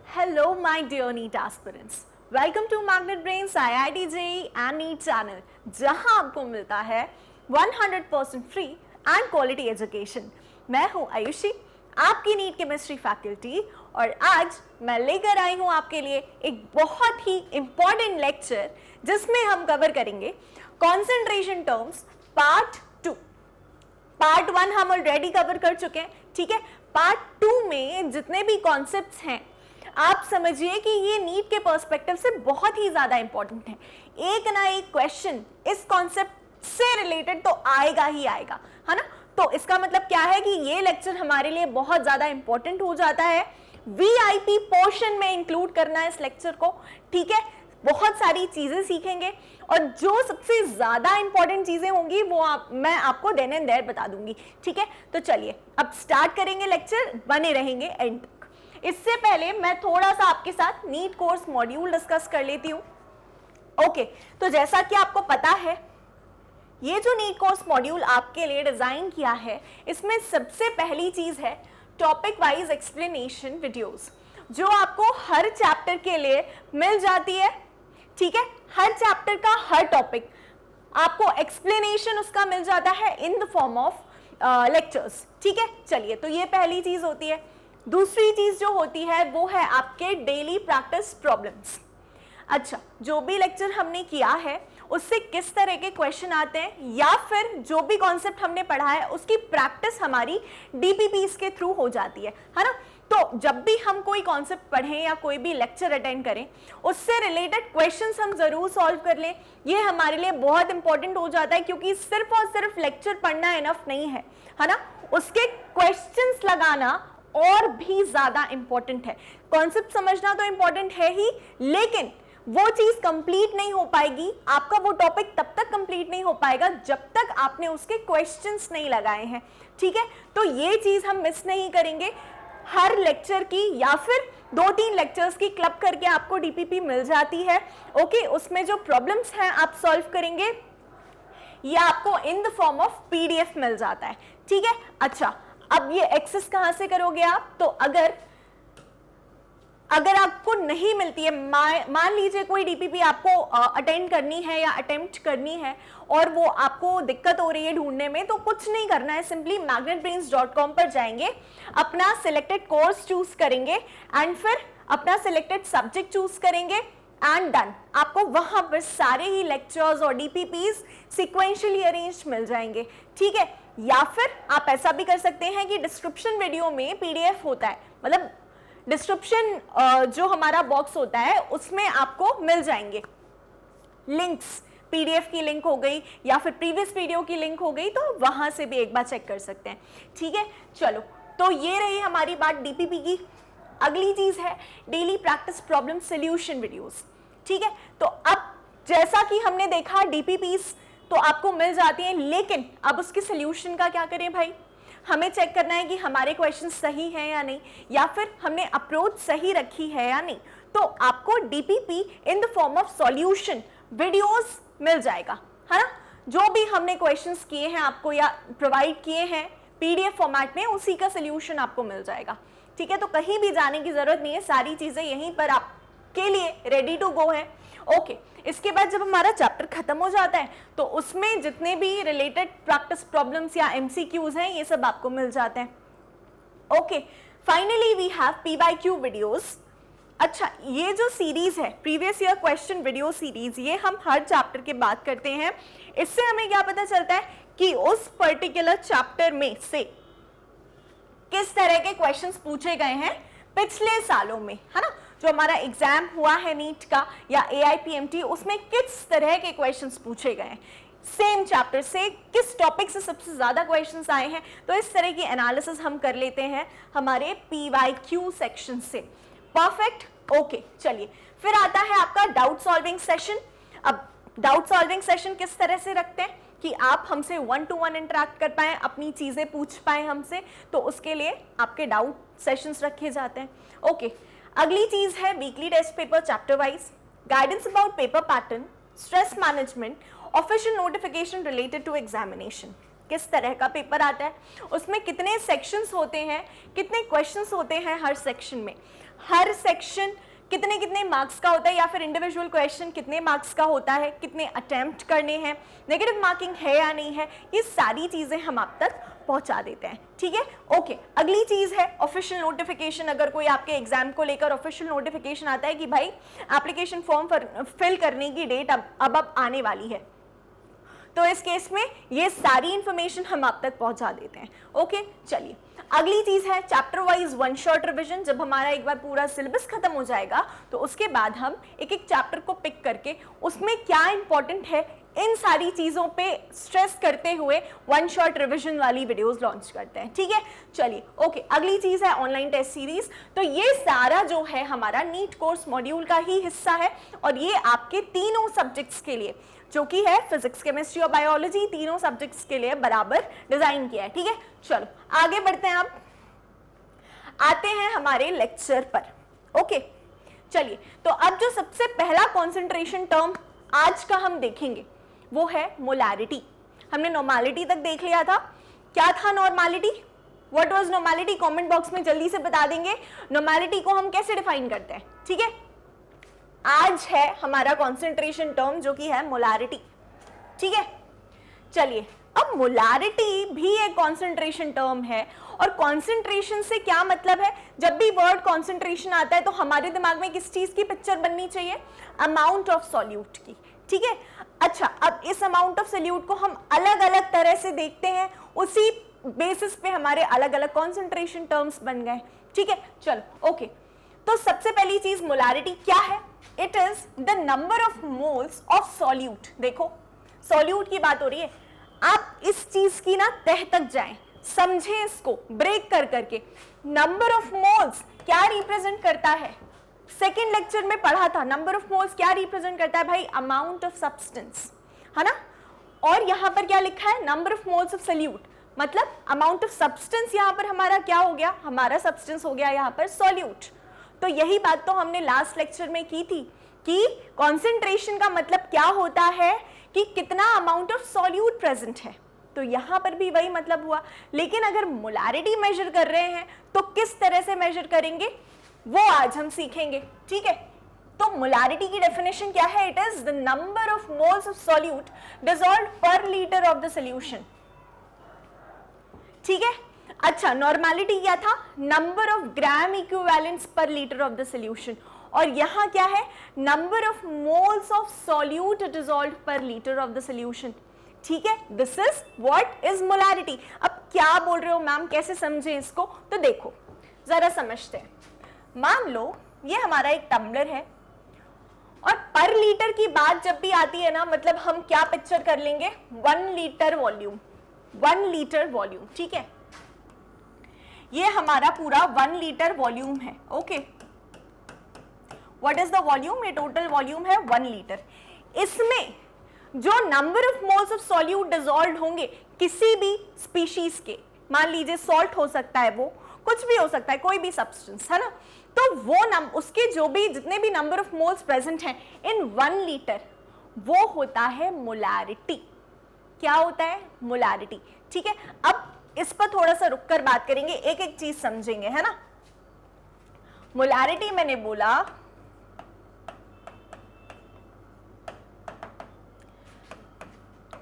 Hello, my dear NEET aspirants. Welcome to Magnet Brains IIT JEE and NEET channel, जहां आपको मिलता है 100% free and quality education. मैं हूं आयुषी, आपकी नीट केमिस्ट्री फैकल्टी, और आज मैं लेकर आई हूं आपके लिए एक बहुत ही इंपॉर्टेंट लेक्चर जिसमें हम कवर करेंगे कॉन्सेंट्रेशन टर्म्स पार्ट 2। पार्ट 1 हम ऑलरेडी कवर कर चुके हैं, ठीक है। पार्ट 2 में जितने भी कॉन्सेप्ट्स हैं आप समझिए कि ये नीट के पर्सपेक्टिव से बहुत ही ज्यादा इंपॉर्टेंट है। एक ना एक क्वेश्चन इस कॉन्सेप्ट से रिलेटेड तो आएगा ही आएगा, है ना। तो इसका मतलब क्या है कि ये लेक्चर हमारे लिए बहुत ज्यादा इंपॉर्टेंट हो जाता है। वीआईपी पोर्शन में इंक्लूड करना है इस लेक्चर को, ठीक है। बहुत सारी चीजें सीखेंगे और जो सबसे ज्यादा इंपॉर्टेंट चीजें होंगी वो मैं आपको देन एंड देयर बता दूंगी, ठीक है। तो चलिए अब स्टार्ट करेंगे लेक्चर, बने रहेंगे एंड तक। इससे पहले मैं थोड़ा सा आपके साथ नीट कोर्स मॉड्यूल डिस्कस कर लेती हूँ। ओके, तो जैसा कि आपको पता है ये जो नीट कोर्स मॉड्यूल आपके लिए डिजाइन किया है, इसमें सबसे पहली चीज है टॉपिक वाइज एक्सप्लेनेशन वीडियोस, जो आपको हर चैप्टर के लिए मिल जाती है, ठीक है। हर चैप्टर का हर टॉपिक आपको एक्सप्लेनेशन उसका मिल जाता है इन द फॉर्म ऑफ लेक्चर्स, ठीक है। चलिए, तो ये पहली चीज होती है। दूसरी चीज जो होती है वो है आपके डेली प्रैक्टिस प्रॉब्लम्स। अच्छा, जो भी लेक्चर हमने किया है उससे किस तरह के क्वेश्चन आते हैं या फिर जो भी कॉन्सेप्ट हमने पढ़ा है उसकी प्रैक्टिस हमारी डीपीपीस के थ्रू हो जाती है ना। तो जब भी हम कोई कॉन्सेप्ट पढ़ें या कोई भी लेक्चर अटेंड करें उससे रिलेटेड क्वेश्चंस हम जरूर सॉल्व कर लें। ये हमारे लिए बहुत इंपॉर्टेंट हो जाता है, क्योंकि सिर्फ और सिर्फ लेक्चर पढ़ना इनफ नहीं है ना, उसके क्वेश्चंस लगाना और भी ज्यादा इंपॉर्टेंट है। कॉन्सेप्ट समझना तो इंपॉर्टेंट है ही, लेकिन वो चीज कंप्लीट नहीं हो पाएगी, आपका वो टॉपिक तब तक कंप्लीट नहीं हो पाएगा जब तक आपने उसके क्वेश्चंस नहीं लगाए हैं, ठीक है। तो ये चीज हम मिस नहीं करेंगे। हर लेक्चर की या फिर 2-3 लेक्चर्स की क्लब करके आपको डीपीपी मिल जाती है, ओके। उसमें जो प्रॉब्लम्स हैं आप सॉल्व करेंगे, ये आपको in the form of PDF मिल जाता है, ठीक है। अच्छा, अब ये एक्सेस कहां से करोगे आप? तो अगर आपको नहीं मिलती है, मान लीजिए कोई डीपीपी आपको अटेंड करनी है या अटेम्प्ट करनी है और वो आपको दिक्कत हो रही है ढूंढने में, तो कुछ नहीं करना है, सिंपली magnetbrains.com पर जाएंगे, अपना सिलेक्टेड कोर्स चूज करेंगे एंड फिर अपना सिलेक्टेड सब्जेक्ट चूज करेंगे एंड डन। आपको वहां पर सारे ही लेक्चर्स और डीपीपीज सिक्वेंशियली अरेंज मिल जाएंगे, ठीक है। या फिर आप ऐसा भी कर सकते हैं कि डिस्क्रिप्शन वीडियो में पीडीएफ होता है, मतलब डिस्क्रिप्शन जो हमारा बॉक्स होता है उसमें आपको मिल जाएंगे लिंक्स, पीडीएफ की लिंक हो गई या फिर प्रीवियस वीडियो की लिंक हो गई, तो वहां से भी एक बार चेक कर सकते हैं, ठीक है। चलो, तो ये रही हमारी बात डीपीपी की। अगली चीज है daily practice problem solution videos, ठीक है। तो अब जैसा कि हमने देखा डीपीपीस तो आपको मिल जाती है, लेकिन अब उसके सॉल्यूशन का क्या करें भाई? हमें चेक करना है कि हमारे क्वेश्चन सही हैं या नहीं, या फिर हमने अप्रोच सही रखी है या नहीं। तो आपको DPP in the form of solution videos मिल जाएगा, है ना। जो भी हमने क्वेश्चंस किए हैं आपको या प्रोवाइड किए हैं पीडीएफ फॉर्मेट में, उसी का सॉल्यूशन आपको मिल जाएगा, ठीक है। तो कहीं भी जाने की जरूरत नहीं है, सारी चीजें यहीं पर आपके लिए रेडी टू गो है, ओके। इसके बाद जब हमारा चैप्टर खत्म हो जाता है तो उसमें जितने भी रिलेटेड प्रैक्टिस प्रॉब्लम्स या एमसीक्यूज हैं ये सब आपको मिल जाते हैं, okay. Finally we have PYQ videos. अच्छा, ये जो सीरीज है previous year question video series, ये हम हर चैप्टर के बात करते हैं। इससे हमें क्या पता चलता है कि उस पर्टिकुलर चैप्टर में से किस तरह के क्वेश्चंस पूछे गए हैं पिछले सालों में, है ना। जो हमारा एग्जाम हुआ है नीट का या एआईपीएमटी, उसमें किस तरह के क्वेश्चंस पूछे गए हैं, सेम चैप्टर से किस टॉपिक से सबसे ज्यादा क्वेश्चंस आए हैं। तो इस तरह की एनालिसिस हम कर लेते हैं हमारे पीवाईक्यू सेक्शन से। Perfect, okay. चलिए, फिर आता है आपका डाउट सॉल्विंग सेशन। अब डाउट सॉल्विंग सेशन किस तरह से रखते हैं कि आप हमसे 1-to-1 इंटरेक्ट कर पाए, अपनी चीजें पूछ पाए हमसे, तो उसके लिए आपके डाउट सेशंस रखे जाते हैं, ओके। अगली चीज है weekly test paper chapter wise, guidance about paper pattern, stress management, official notification related to examination, किस तरह का पेपर आता है, उसमें कितने सेक्शंस होते हैं, कितने क्वेश्चंस होते हैं हर सेक्शन में, हर सेक्शन कितने कितने मार्क्स का होता है, या फिर इंडिविजुअल क्वेश्चन कितने मार्क्स का होता है, कितने अटेम्प्ट करने हैं, नेगेटिव मार्किंग है या नहीं है, ये सारी चीजें हम आप तक पहुंचा देते हैं। ठीक है, ओके। अगली चीज है ऑफिशियल नोटिफिकेशन। अगर कोई आपके एग्जाम को लेकर ऑफिशियल नोटिफिकेशन आता है कि भाई एप्लीकेशन फॉर्म फिल करने की डेट अब आने वाली है, तो इस केस में ये सारी इंफॉर्मेशन हम आप तक पहुंचा देते हैं। ओके, चलिए अगली चीज है chapter wise one shot revision. जब हमारा एक बार पूरा सिलेबस खत्म हो जाएगा तो उसके बाद हम एक एक चैप्टर को पिक करके उसमें क्या इंपॉर्टेंट है, इन सारी चीजों पे स्ट्रेस करते हुए वन शॉट रिवीजन वाली वीडियोस लॉन्च करते हैं। ठीक है, चलिए ओके। अगली चीज है ऑनलाइन टेस्ट सीरीज। तो ये सारा जो है हमारा नीट कोर्स मॉड्यूल का ही हिस्सा है और ये आपके तीनों सब्जेक्ट्स के लिए, जो कि है फिजिक्स, केमिस्ट्री और बायोलॉजी, तीनों सब्जेक्ट्स के लिए बराबर डिजाइन किया है। ठीक है, चलो आगे बढ़ते हैं। अब आते हैं हमारे लेक्चर पर। ओके, चलिए तो अब जो सबसे पहला कंसंट्रेशन टर्म आज का हम देखेंगे वो है मोलैरिटी। हमने नॉर्मैलिटी तक देख लिया था। क्या था normality? What was normality? Comment box में जल्दी से बता देंगे नॉर्मैलिटी को हम कैसे डिफाइन करते हैं। ठीक है, आज है हमारा कंसंट्रेशन टर्म जो कि है मोलैरिटी। ठीक है, चलिए अब मोलैरिटी भी एक कंसंट्रेशन टर्म है और कंसंट्रेशन से क्या मतलब है? जब भी वर्ड कंसंट्रेशन आता है तो हमारे दिमाग में किस चीज की पिक्चर बननी चाहिए? अमाउंट ऑफ सॉल्यूट की। ठीक है, अच्छा अब इस अमाउंट ऑफ सॉल्यूट को हम अलग अलग तरह से देखते हैं, उसी बेसिस पे हमारे अलग अलग कंसंट्रेशन टर्म्स बन गए। ठीक है, चलो ओके। तो सबसे पहली चीज मोलैरिटी क्या है? It is the number of moles of solute. देखो सॉल्यूट की बात हो रही है, आप इस चीज की ना तह तक जाएं, समझें इसको ब्रेक कर करके। नंबर ऑफ मोल्स क्या रिप्रेजेंट करता है? सेकेंड लेक्चर में पढ़ा था, नंबर ऑफ मोल्स क्या रिप्रेजेंट करता है भाई? अमाउंट ऑफ सब्सटेंस, है ना। और यहां पर क्या लिखा है? Number of moles of solute, मतलब अमाउंट ऑफ सब्सटेंस यहां पर हमारा क्या हो गया? हमारा सब्सटेंस हो गया यहां पर सॉल्यूट। तो यही बात तो हमने लास्ट लेक्चर में की थी कि कंसंट्रेशन का मतलब क्या होता है कि कितना अमाउंट ऑफ सॉल्यूट प्रेजेंट है। तो यहां पर भी वही मतलब हुआ, लेकिन अगर मोलैरिटी मेजर कर रहे हैं तो किस तरह से मेजर करेंगे वो आज हम सीखेंगे। ठीक है, तो मोलैरिटी की डेफिनेशन क्या है? It is the number of moles of solute dissolved पर लीटर ऑफ द सॉल्यूशन। ठीक है, अच्छा नॉर्मैलिटी क्या था? नंबर ऑफ ग्राम इक्विवेलेंट्स पर लीटर ऑफ द सॉल्यूशन। और यहां क्या है? Number of moles of solute dissolved पर लीटर ऑफ द सॉल्यूशन। ठीक है, this is what is molarity. अब क्या बोल रहे हो मैम, कैसे समझे इसको? तो देखो जरा समझते हैं। मान लो ये हमारा एक टम्बलर है और पर लीटर की बात जब भी आती है ना, मतलब हम क्या पिक्चर कर लेंगे? 1 लीटर वॉल्यूम, 1 लीटर वॉल्यूम। ठीक है, ये हमारा पूरा 1 लीटर वॉल्यूम है। Okay, what is the volume? ये टोटल वॉल्यूम है 1 लीटर। इसमें जो number of moles of solute dissolved होंगे किसी भी स्पीशीज के, मान लीजिए सॉल्ट हो सकता है, वो कुछ भी हो सकता है, कोई भी सब्सटेंस, है ना, तो वो उसके जो भी जितने भी नंबर ऑफ मोल्स प्रेजेंट हैं इन 1 लीटर, वो होता है मोलैरिटी। क्या होता है? मोलैरिटी। ठीक है, अब इस पर थोड़ा सा रुककर बात करेंगे, एक एक चीज समझेंगे, है ना। मोलैरिटी मैंने बोला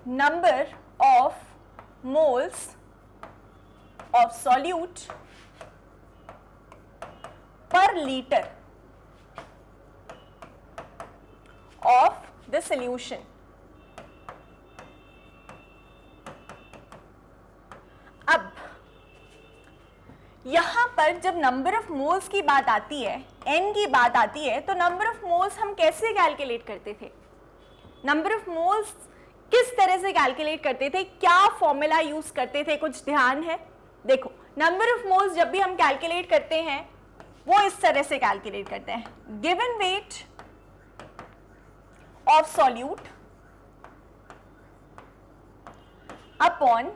number of moles of solute per litre of the solution. अब यहां पर जब नंबर ऑफ मोल्स की बात आती है, n की बात आती है, तो नंबर ऑफ मोल्स हम कैसे कैलकुलेट करते थे? नंबर ऑफ मोल्स किस तरह से कैलकुलेट करते थे? क्या फॉर्मूला यूज करते थे? कुछ ध्यान है? देखो नंबर ऑफ मोल्स जब भी हम कैलकुलेट करते हैं वो इस तरह से कैलकुलेट करते हैं, given weight of solute upon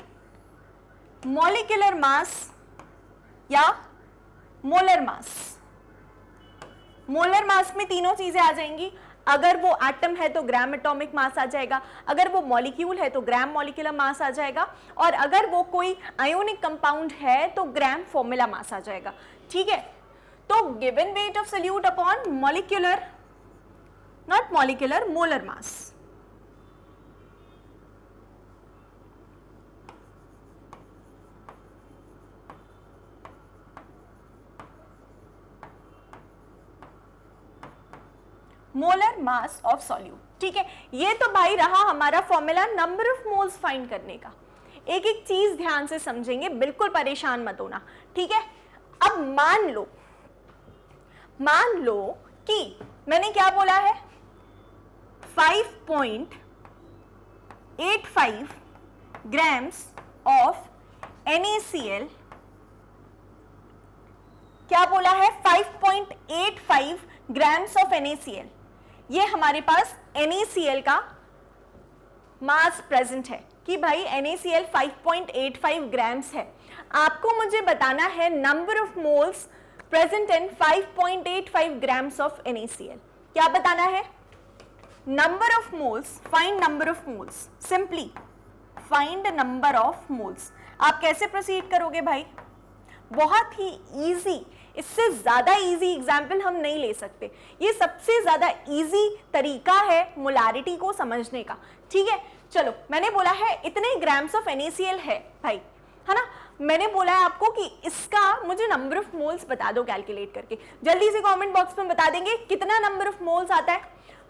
molecular mass या मोलर मास। मोलर मास में तीनों चीजें आ जाएंगी, अगर वो एटम है तो ग्राम एटॉमिक मास आ जाएगा, अगर वो मॉलिक्यूल है तो ग्राम मॉलिक्यूलर मास आ जाएगा, और अगर वो कोई आयोनिक कंपाउंड है तो ग्राम फॉर्मूला मास आ जाएगा। ठीक है, तो given weight of solute upon molecular, not molecular, molar mass. Molar mass of solute. ठीक है, ये तो भाई रहा हमारा formula number of moles find करने का। एक एक चीज ध्यान से समझेंगे, बिल्कुल परेशान मत होना। ठीक है, अब मान लो कि मैंने क्या बोला है, 5.85 ग्राम्स ऑफ NaCl, क्या बोला है, 5.85 ग्राम्स ऑफ NaCl। ये हमारे पास NaCl का मास प्रेजेंट है कि भाई NaCl 5.85 ग्राम्स है। आपको मुझे बताना है number of moles present in 5.85 grams of NaCl। क्या बताना है, number of moles, find number of moles, simply find number of moles. आप कैसे प्रोसीड करोगे भाई, बहुत ही इजी, इससे ज्यादा इजी एग्जाम्पल हम नहीं ले सकते। ये सबसे ज्यादा इजी तरीका है मोलारिटी को समझने का। ठीक है, चलो मैंने बोला है इतने ग्राम्स ऑफ NaCl है भाई, है ना। मैंने बोला है आपको कि इसका मुझे नंबर ऑफ मोल्स बता दो कैलकुलेट करके। जल्दी से कमेंट बॉक्स में बता देंगे कितना नंबर ऑफ मोल्स आता है।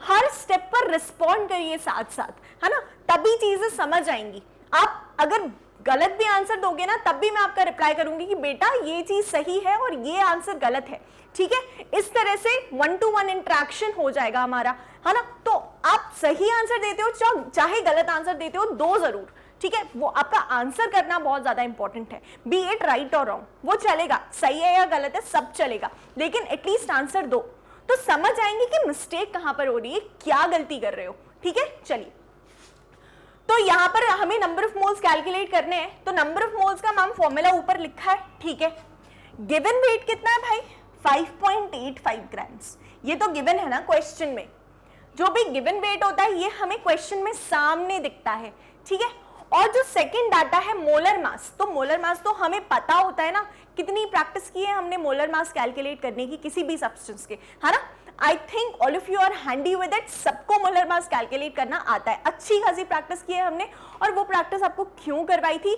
हर स्टेप पर रिस्पॉन्ड करिए साथ साथ, है ना, तभी चीजें समझ आएंगी। आप अगर गलत भी आंसर दोगे ना, तब भी मैं आपका रिप्लाई करूंगी कि बेटा ये चीज सही है और ये आंसर गलत है। ठीक है, इस तरह से 1-to-1 इंटरेक्शन हो जाएगा हमारा, है ना। तो आप सही आंसर देते हो चाहे गलत आंसर देते हो, दो जरूर। ठीक है, वो आपका आंसर करना बहुत ज्यादा इंपॉर्टेंट है, बी इट राइट और रॉन्ग, वो चलेगा, सही है या गलत है सब चलेगा, लेकिन एटलीस्ट आंसर दो, तो समझ आएंगे कि मिस्टेक कहां पर हो रही है, क्या गलती कर रहे हो। ठीक है, चलिए, तो यहां पर हमें नंबर ऑफ मोल्स कैलकुलेट करने हैं, तो नंबर ऑफ मोल्स का मैम फॉर्मूला ऊपर लिखा है। ठीक है, गिवन वेट कितना है भाई, 5.85 ग्राम्स। ये तो गिवन है ना क्वेश्चन में, जो भी गिवन वेट होता है ये हमें क्वेश्चन में सामने दिखता है। ठीक है, और जो सेकंड डाटा है मोलर मास, तो मोलर मास तो हमें पता होता है ना, कितनी प्रैक्टिस की है हमने मोलर मास कैलकुलेट करने की किसी भी सब्सटेंस के, है ना। I think all of you are handy with it, सबको मोलर मास कैलकुलेट करना आता है, अच्छी खासी प्रैक्टिस की है हमने। और वो प्रैक्टिस आपको क्यों करवाई थी,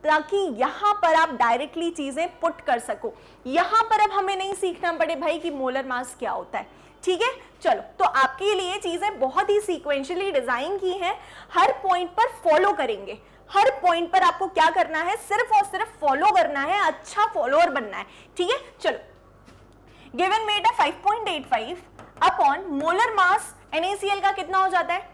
ताकि यहां पर आप डायरेक्टली चीजें पुट कर सको। यहां पर अब हमें नहीं सीखना पड़े भाई कि मोलर मास क्या होता है। ठीक है, चलो, तो आपके लिए चीजें बहुत ही सीक्वेंशियली डिजाइन की हैं, हर पॉइंट पर फॉलो करेंगे। हर पॉइंट पर आपको क्या करना है, सिर्फ और सिर्फ फॉलो करना है, अच्छा फॉलोअर बनना है। ठीक है, चलो, गिवन वेट है 5.85 अपॉन मोलर मास NaCl का कितना हो जाता है,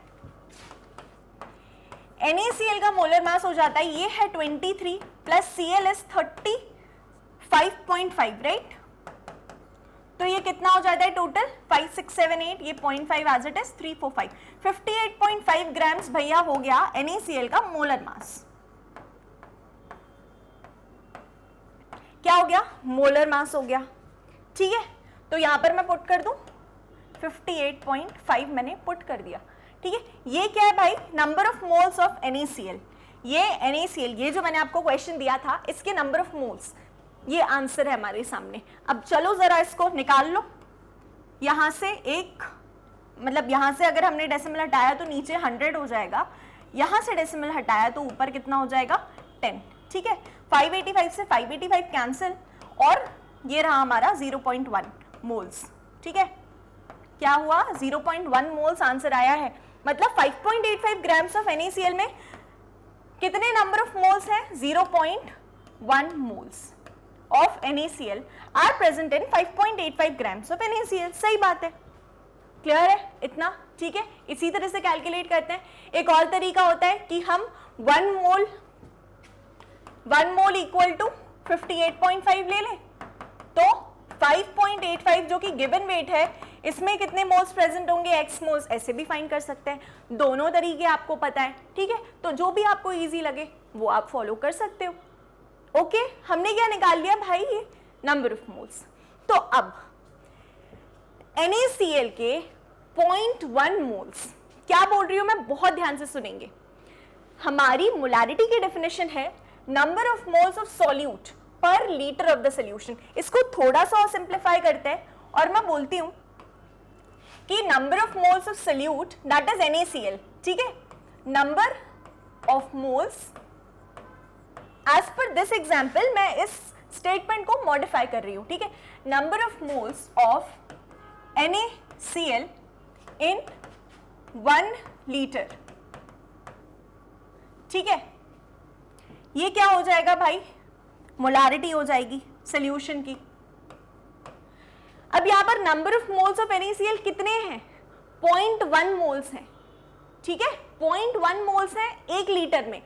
NaCl का मोलर मास हो जाता है, ये है 23 प्लस Cl इज 35.5, राइट। तो ये कितना हो जाता है टोटल, 5, 6, 7, 8, ये 0.5 एज इट इज 3, 4, 5, 58.5 ग्राम्स भैया हो गया NaCl का मोलर मास। क्या हो गया, मोलर मास हो गया। ठीक है, तो यहां पर मैं पुट कर दूं 58.5 मैंने पुट कर दिया। ठीक है, ये क्या है भाई, number of moles of NaCl। ये NaCl, ये जो मैंने आपको क्वेश्चन दिया था, इसके नंबर ऑफ मोल्स, ये आंसर है हमारे सामने। अब चलो जरा इसको निकाल लो, यहां से एक, मतलब यहां से अगर हमने डेसिमल हटाया तो नीचे 100 हो जाएगा, यहां से डेसिमल हटाया तो ऊपर कितना हो जाएगा, 10। ठीक है, 585 से 585 कैंसिल, और ये रहा हमारा 0.1 मोल्स। ठीक है, क्या हुआ, 0.1 मोल्स आंसर आया है। मतलब 5.85 ग्राम्स ऑफ NaCl में कितने नंबर ऑफ मोल्स हैं, 0.1 moles of NaCl are present in 5.85 grams of NaCl। सही बात है, क्लियर है इतना। ठीक है, इसी तरह से कैलकुलेट करते हैं। एक और तरीका होता है कि हम 1 मोल इक्वल टू 58.5 ले लें, तो 5.85 जो कि गिवन वेट है, इसमें कितने मोल्स प्रेजेंट होंगे, x मोल्स, ऐसे भी फाइंड कर सकते हैं। दोनों तरीके आपको पता है। ठीक है, तो जो भी आपको इजी लगे वो आप फॉलो कर सकते हो। ओके, हमने क्या निकाल लिया भाई, ये नंबर ऑफ मोल्स। तो अब NaCl के 0.1 मोल्स। क्या बोल रही हूं मैं, बहुत ध्यान से सुनेंगे। हमारी मोलारिटी की डेफिनेशन है number of moles of solute per litre of the solution. इसको थोड़ा सा और सिंप्लीफाई करते हैं और मैं बोलती हूं कि number of moles of solute that is NaCl, ठीक है, number of moles as per this example, मैं इस स्टेटमेंट को मॉडिफाई कर रही हूं, ठीक है, number of moles of NaCl in 1 litre, ठीक है। ये क्या हो जाएगा भाई, मोलारिटी हो जाएगी सोल्यूशन की। अब यहां पर number of moles of NaCl कितने हैं, 0.1 मोल्स हैं, ठीक है, 0.1 मोल्स हैं 1 लीटर में।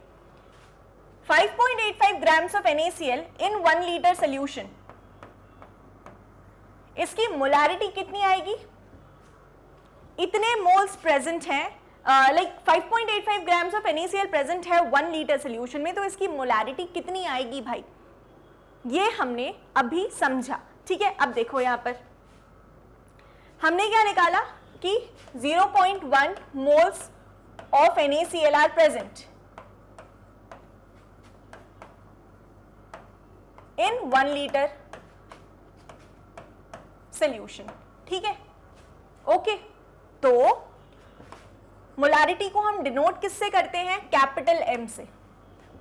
5.85 grams of NaCl in 1 litre solution, इसकी मोलारिटी कितनी आएगी, इतने मोल्स प्रेजेंट हैं, like 5.85 grams of NaCl present है 1 लीटर सोल्यूशन में, तो इसकी मोलारिटी कितनी आएगी भाई, ये हमने अभी समझा, ठीक है। अब देखो यहां पर हमने क्या निकाला कि 0.1 moles of NaCl are present in 1 litre solution, ठीक है, ओके। तो मोलारिटी को हम डिनोट किससे करते हैं, कैपिटल M से।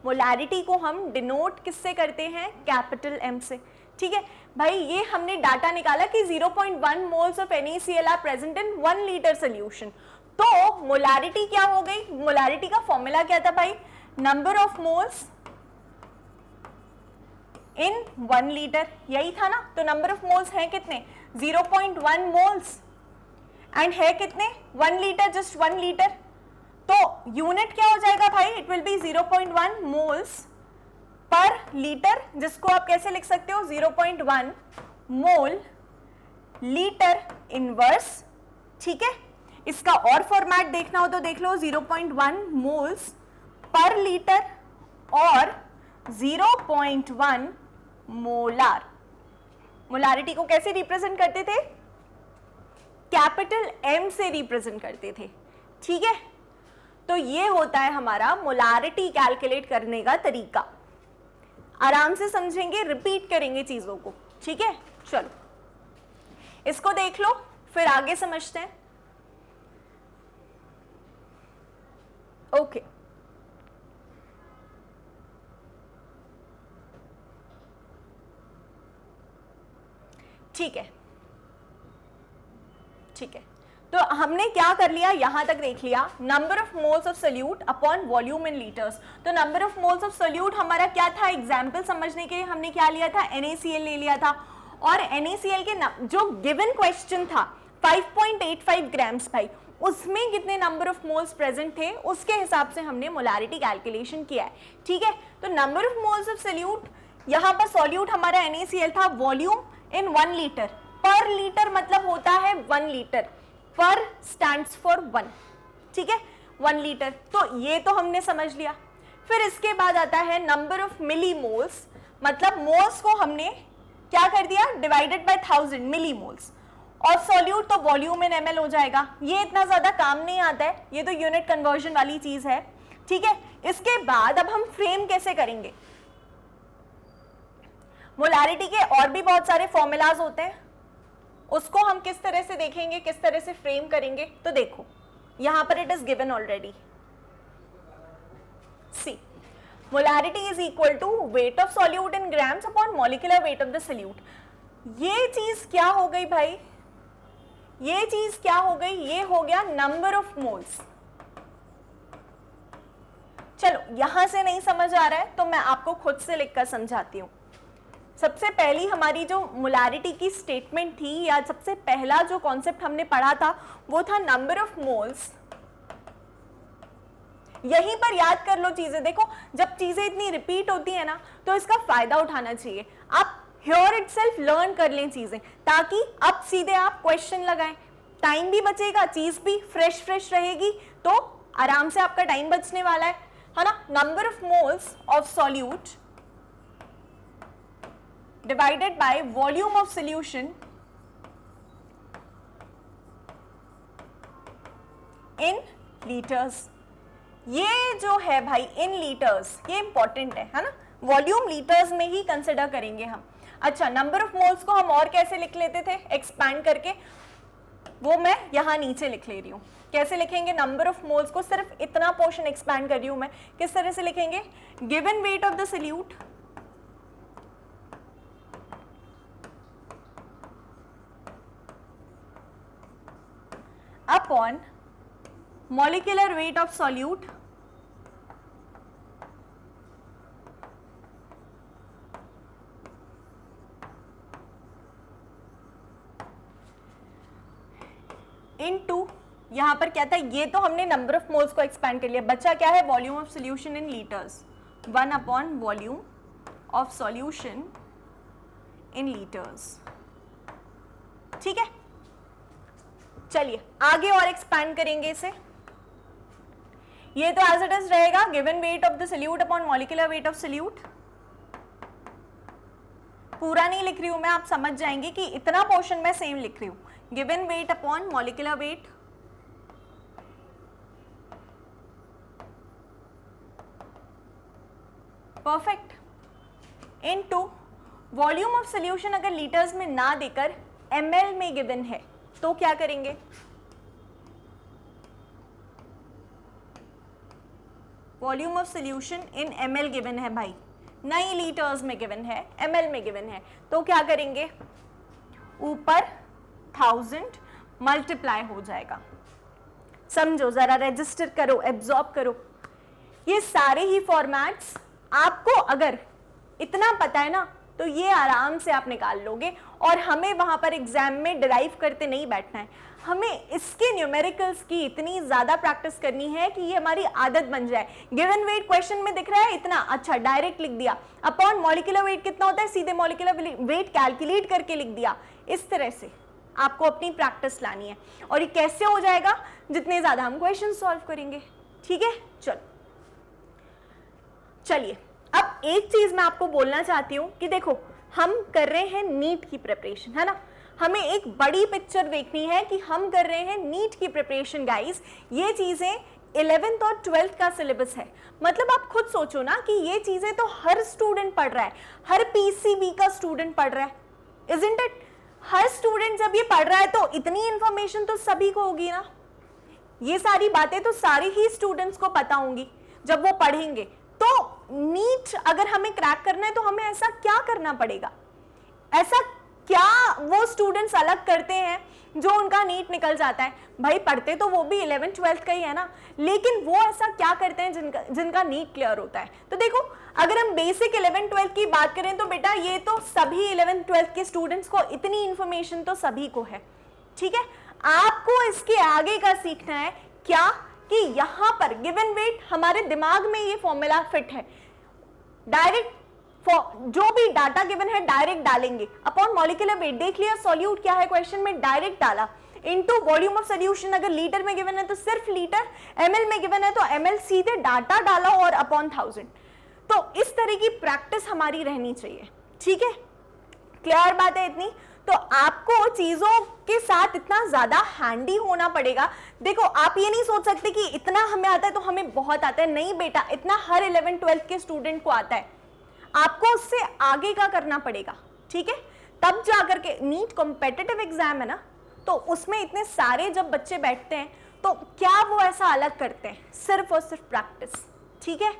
मोलारिटी को हम डिनोट किससे करते हैं, कैपिटल M से, ठीक है भाई। ये हमने डाटा निकाला कि 0.1 moles of NaCl are present in 1 litre solution. तो मोलारिटी क्या हो गई, मोलारिटी का फॉर्मूला क्या था भाई, number of moles in 1 litre, यही था ना। तो नंबर ऑफ मोल्स हैं कितने, 0.1 मोल्स, एंड है कितने, 1 लीटर, जस्ट 1 लीटर। तो यूनिट क्या हो जाएगा भाई, it will B 0.1 moles per litre, जिसको आप कैसे लिख सकते हो, 0.1 मोल लीटर इनवर्स, ठीक है। इसका और फॉर्मेट देखना हो तो देख लो, 0.1 मोल्स पर लीटर और 0.1 मोलार। मोलारिटी को कैसे रिप्रेजेंट करते थे, कैपिटल M से रिप्रेजेंट करते थे, ठीक है। तो ये होता है हमारा मोलारिटी कैलकुलेट करने का तरीका। आराम से समझेंगे, रिपीट करेंगे चीजों को, ठीक है। चलो इसको देख लो, फिर आगे समझते हैं। ओके, ठीक है, ठीक है। तो हमने क्या कर लिया, यहां तक देख लिया, number of moles of solute upon volume in litres. तो number of moles of solute हमारा क्या था, एग्जाम्पल समझने के लिए हमने क्या लिया था, NaCl ले लिया था। और NaCl के जो गिवन क्वेश्चन था 5.85 ग्राम्स भाई, उसमें कितने नंबर ऑफ मोल्स प्रेजेंट थे, उसके हिसाब से हमने मोलारिटी कैलकुलेशन किया है, ठीक है। तो number of moles of solute, यहाँ पर सोल्यूट हमारा NaCl था, वॉल्यूम इन 1 लीटर, पर लीटर मतलब होता है 1 लीटर, पर स्टैंड्स फॉर 1, ठीक है, 1 लीटर। तो ये तो हमने समझ लिया। फिर इसके बाद आता है नंबर ऑफ मिली मोल्स, मतलब मोल्स को हमने क्या कर दिया, डिवाइडेड बाय 1000 मिली मोल्स, और सॉल्यूट तो वॉल्यूम इन ml हो जाएगा। ये इतना ज्यादा काम नहीं आता है, ये तो यूनिट कन्वर्जन वाली चीज है, ठीक है। इसके बाद अब हम फ्रेम कैसे करेंगे, मोलारिटी के और भी बहुत सारे फॉर्मूलाज होते हैं, उसको हम किस तरह से देखेंगे, किस तरह से फ्रेम करेंगे। तो देखो यहां पर it is given already, C molarity is equal to weight of solute in grams upon molecular weight of the solute. ये चीज क्या हो गई भाई, ये चीज क्या हो गई, ये हो गया नंबर ऑफ मोल्स। चलो यहां से नहीं समझ आ रहा है तो मैं आपको खुद से लिखकर समझाती हूं। सबसे पहली हमारी जो मोलारिटी की स्टेटमेंट थी, या सबसे पहला जो कॉन्सेप्ट हमने पढ़ा था, वो था नंबर ऑफ मोल्स। यहीं पर याद कर लो चीजें। देखो जब चीजें इतनी रिपीट होती है ना, तो इसका फायदा उठाना चाहिए। आप हियर इटसेल्फ लर्न कर लें चीजें, ताकि अब सीधे आप क्वेश्चन लगाएं, टाइम भी बचेगा, चीज भी फ्रेश रहेगी, तो आराम से आपका टाइम बचने वाला है ना। Number of moles of solute divided by volume of solution in litres. ये जो है भाई इन लीटर्स, ये इंपॉर्टेंट है ना, वॉल्यूम लीटर्स में ही कंसिडर करेंगे हम। अच्छा, नंबर ऑफ मोल्स को हम और कैसे लिख लेते थे, एक्सपैंड करके, वो मैं यहाँ नीचे लिख ले रही हूँ। कैसे लिखेंगे नंबर ऑफ मोल्स को, सिर्फ इतना पोर्शन एक्सपैंड कर रही हूँ मैं, किस तरह से लिखेंगे, given weight of the solute upon molecular weight of solute into, यहां पर क्या था, ये तो हमने नंबर ऑफ मोल्स को एक्सपैंड कर लिया, बचा क्या है, volume of solution in litres, 1 upon volume of solution in litres. ठीक है, चलिए आगे और एक्सपैंड करेंगे इसे। ये तो एज इट इज रहेगा, given weight of the solute upon molecular weight of solute. पूरा नहीं लिख रही हूं मैं, आप समझ जाएंगे कि इतना पोर्शन मैं सेम लिख रही हूं, given weight upon molecular wait perfect into volume of solution अगर लीटर्स में ना देकर ml में गिवन है तो क्या करेंगे, volume of solution in ml given है भाई, नहीं लीटर्स में गिवन है, ml में गिवन है, तो क्या करेंगे, ऊपर 1000 मल्टीप्लाई हो जाएगा। समझो जरा, रजिस्टर करो, एब्जॉर्ब करो। ये सारे ही फॉर्मेट्स आपको अगर इतना पता है ना तो ये आराम से आप निकाल लोगे, और हमें वहां पर एग्जाम में डिराइव करते नहीं बैठना है, हमें इसके न्यूमेरिकल्स की इतनी ज्यादा प्रैक्टिस करनी है कि ये हमारी आदत बन जाए। गिवन वेट क्वेश्चन में दिख रहा है इतना, अच्छा डायरेक्ट लिख दिया, अपॉन मॉलिक्यूलर वेट कितना होता है, सीधे मॉलिक्यूलर वेट कैलकुलेट करके लिख दिया। इस तरह से आपको अपनी प्रैक्टिस लानी है, और ये कैसे हो जाएगा, जितने ज्यादा हम क्वेश्चन सॉल्व करेंगे। ठीक है, चलो चलिए, अब एक चीज मैं आपको बोलना चाहती हूं कि देखो हम कर रहे हैं नीट की प्रिपरेशन, है ना, हमें एक बड़ी पिक्चर देखनी है कि हम कर रहे हैं नीट की प्रिपरेशन गाइस। ये चीजें 11th और 12th का सिलेबस है, मतलब आप खुद सोचो ना कि ये चीजें तो हर स्टूडेंट पढ़ रहा है, हर पीसीबी का स्टूडेंट पढ़ रहा है, इजंट इट। हर स्टूडेंट जब ये पढ़ रहा है तो इतनी इंफॉर्मेशन तो सभी को होगी ना, ये सारी बातें तो सारे ही स्टूडेंट्स को पता होंगी जब वो पढ़ेंगे। तो नीट अगर हमें क्रैक करना है तो हमें ऐसा क्या करना पड़ेगा, ऐसा क्या वो स्टूडेंट्स अलग करते हैं जो उनका नीट निकल जाता है। भाई पढ़ते तो वो भी 11th 12th का ही है ना, लेकिन वो ऐसा क्या करते हैं जिनका नीट क्लियर होता है। तो देखो अगर हम बेसिक 11th 12th की बात करें तो बेटा ये तो सभी 11th 12th के स्टूडेंट्स को इतनी इंफॉर्मेशन तो सभी को है। ठीक है, आपको इसके आगे का सीखना है क्या, कि यहां पर गिवन वेट हमारे दिमाग में ये फॉर्मूला फिट है, डायरेक्ट जो भी डाटा गिवन है डायरेक्ट डालेंगे अपॉन मॉलिक्यूलर वेट। देख लिया सॉल्यूट क्या है क्वेश्चन में, डायरेक्ट डाला इनटू वॉल्यूम ऑफ सॉल्यूशन, अगर लीटर में गिवन है तो सिर्फ लीटर, ml में गिवन है तो ml, सीधे डाटा डाला और अपॉन 1000। तो इस तरह की प्रैक्टिस हमारी रहनी चाहिए। ठीक है, क्लियर बात है इतनी। तो आपको चीजों के साथ इतना ज्यादा हैंडी होना पड़ेगा। देखो आप ये नहीं सोच सकते कि इतना हमें आता है तो हमें बहुत आता है, नहीं बेटा, इतना हर 11th 12th के स्टूडेंट को आता है, आपको उससे आगे का करना पड़ेगा। ठीक है, तब जाकर के नीट कॉम्पिटिटिव एग्जाम है ना, तो उसमें इतने सारे जब बच्चे बैठते हैं तो क्या वो ऐसा अलग करते हैं, सिर्फ और सिर्फ प्रैक्टिस। ठीक है,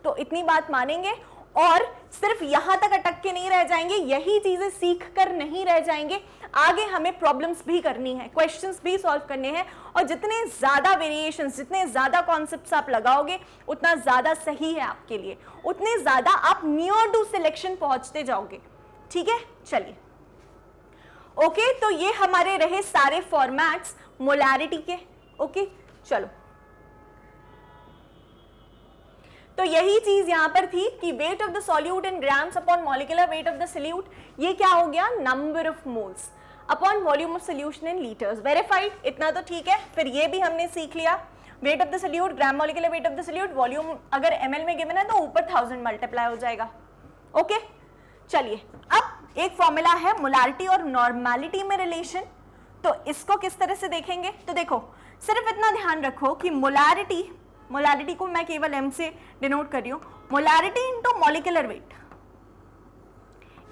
तो इतनी बात मानेंगे और सिर्फ यहां तक अटक के नहीं रह जाएंगे, यही चीजें सीख कर नहीं रह जाएंगे, आगे हमें प्रॉब्लम्स भी करनी है, क्वेश्चंस भी सॉल्व करने हैं, और जितने ज्यादा वेरिएशंस, जितने ज्यादा कॉन्सेप्ट्स आप लगाओगे उतना ज्यादा सही है आपके लिए, उतने ज्यादा आप नियर टू सिलेक्शन पहुंचते जाओगे। ठीक है, चलिए ओके, तो ये हमारे रहे सारे फॉर्मेट्स मोलैरिटी के। ओके चलो, तो यही चीज यहां पर थी कि wait of the solute in grams upon molecular weight of the solute, ये क्या हो गया, number of moles upon volume of solution in litres. Verified, इतना तो ठीक है। फिर ये भी हमने सीख लिया, wait of the solute, gram molecular weight of the solute, volume अगर ml में गिवन है तो ऊपर 1000 मल्टीप्लाई हो जाएगा। ओके चलिए, अब एक फॉर्मूला है मोलारिटी और नॉर्मेलिटी में रिलेशन, तो इसको किस तरह से देखेंगे। तो देखो सिर्फ इतना ध्यान रखो कि मोलारिटी को मैं केवल m से डिनोट कर रही हूं, molarity into molecular weight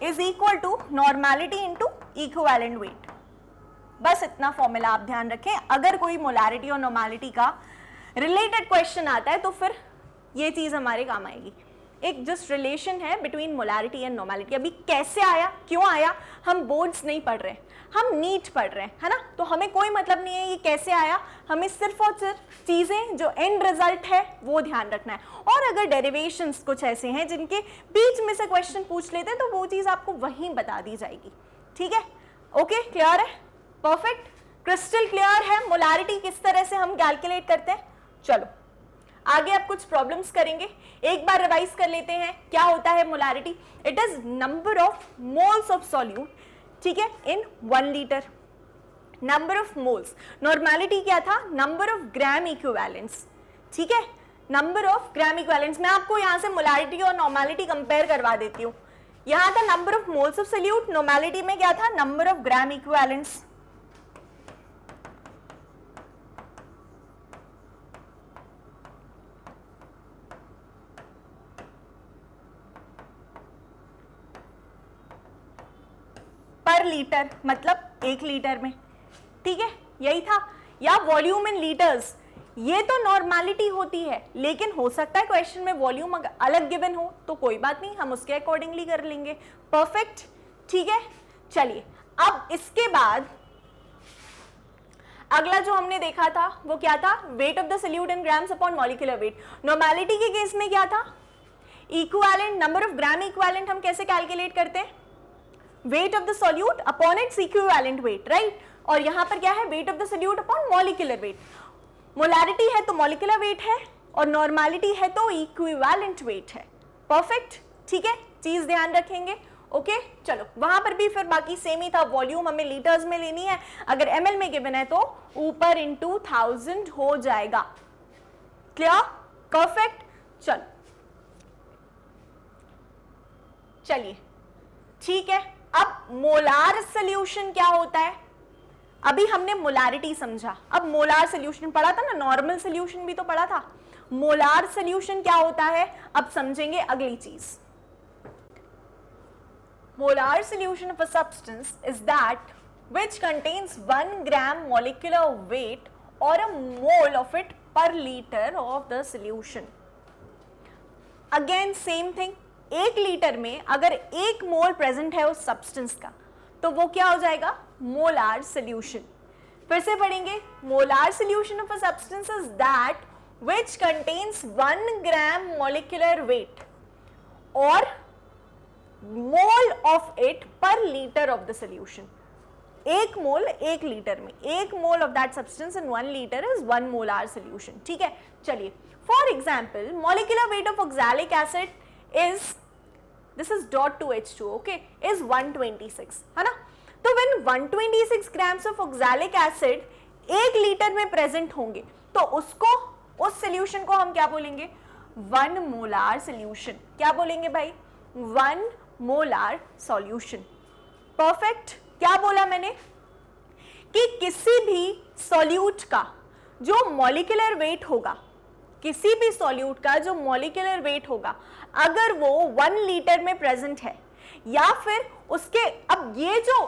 is equal to normality into equivalent weight. बस इतना फॉर्मूला आप ध्यान रखें। अगर कोई मोलारिटी और नॉर्मेलिटी का रिलेटेड क्वेश्चन आता है तो फिर ये चीज हमारे काम आएगी। एक जस्ट रिलेशन है बिटवीन मोलारिटी एंड नॉर्मेलिटी। अभी कैसे आया, क्यों आया, हम बोर्ड्स नहीं पढ़ रहे, हम नीट पढ़ रहे हैं, है ना, तो हमें कोई मतलब नहीं है ये कैसे आया, हमें सिर्फ और सिर्फ चीजें जो एंड रिजल्ट है वो ध्यान रखना है। और अगर डेरिवेशंस कुछ ऐसे हैं जिनके बीच में से क्वेश्चन पूछ लेते हैं तो वो चीज आपको वहीं बता दी जाएगी। ठीक है, ओके, क्लियर है, परफेक्ट, क्रिस्टल क्लियर है मोलारिटी किस तरह से हम कैलकुलेट करते हैं। चलो आगे आप कुछ प्रॉब्लम्स करेंगे, एक बार रिवाइज कर लेते हैं क्या होता है molarity. It is number of moles of solute, ठीक है, इन 1 litre. Number of moles, normality क्या था, नंबर ऑफ ग्राम इक्विवेलेंट्स, ठीक है, नंबर ऑफ ग्राम इक्विवेलेंट्स। मैं आपको यहां से मोलारिटी और नॉर्मेलिटी कंपेयर करवा देती हूं। यहां था number of moles of solute, normality में क्या था, नंबर ऑफ ग्राम इक्विवेलेंट्स। पर लीटर मतलब 1 लीटर में, ठीक है, यही था, या वॉल्यूम इन लीटर्स, ये तो नॉर्मेलिटी होती है, लेकिन हो सकता है क्वेश्चन में वॉल्यूम अलग गिवन हो तो कोई बात नहीं, हम उसके अकॉर्डिंगली कर लेंगे। परफेक्ट, ठीक है। चलिए अब इसके बाद अगला जो हमने देखा था वो क्या था, wait of the solute in grams upon molecular wait. Normality के केस में क्या था, equivalent, number of gram equivalent हम कैसे कैलकुलेट करते हैं, weight of the solute upon its equivalent weight, right. और यहां पर क्या है, weight of the solute upon molecular wait. Molarity है तो मॉलिक्यूलर वेट है और नॉर्मेलिटी है तो इक्विवेलेंट वेट है। परफेक्ट, ठीक है, चीज ध्यान रखेंगे। ओके, चलो वहां पर भी फिर बाकी सेम ही था, वॉल्यूम हमें लीटर्स में लेनी है, अगर ml में गिवन है तो ऊपर इंटू 1000 हो जाएगा। Clear, perfect. चलो चलिए ठीक है, अब मोलार सॉल्यूशन क्या होता है, अभी हमने मोलारिटी समझा, अब मोलार सॉल्यूशन पढ़ा था ना, नॉर्मल सॉल्यूशन भी तो पढ़ा था। मोलार सॉल्यूशन क्या होता है अब समझेंगे अगली चीज। Molar solution of a substance is that which contains 1 gram molecular weight or a mole of it per liter of the solution. Again same thing, 1 litre में अगर 1 मोल प्रेजेंट है उस सब्सटेंस का तो वो क्या हो जाएगा, मोलार सॉल्यूशन। फिर से पढ़ेंगे, molar solution of a substance is that which contains 1 gram molecular weight or mole of it per liter of the solution. 1 mole 1 litre में, 1 mole of that substance in 1 litre is 1 molar solution. ठीक है, चलिए for example molecular weight of oxalic acid is, this is .2H2, okay, is 126, है ना। तो when 126 grams of oxalic acid 1 litre में present होंगे तो उसको, उस सॉल्यूशन को हम क्या बोलेंगे, 1 मोलार सॉल्यूशन। क्या बोलेंगे भाई, 1 मोलार सॉल्यूशन। परफेक्ट, क्या बोला मैंने कि किसी भी सॉल्यूट का जो मॉलिक्यूलर वेट होगा, किसी भी सॉल्यूट का जो मॉलिक्यूलर वेट होगा अगर वो 1 लीटर में प्रेजेंट है या फिर उसके, अब ये जो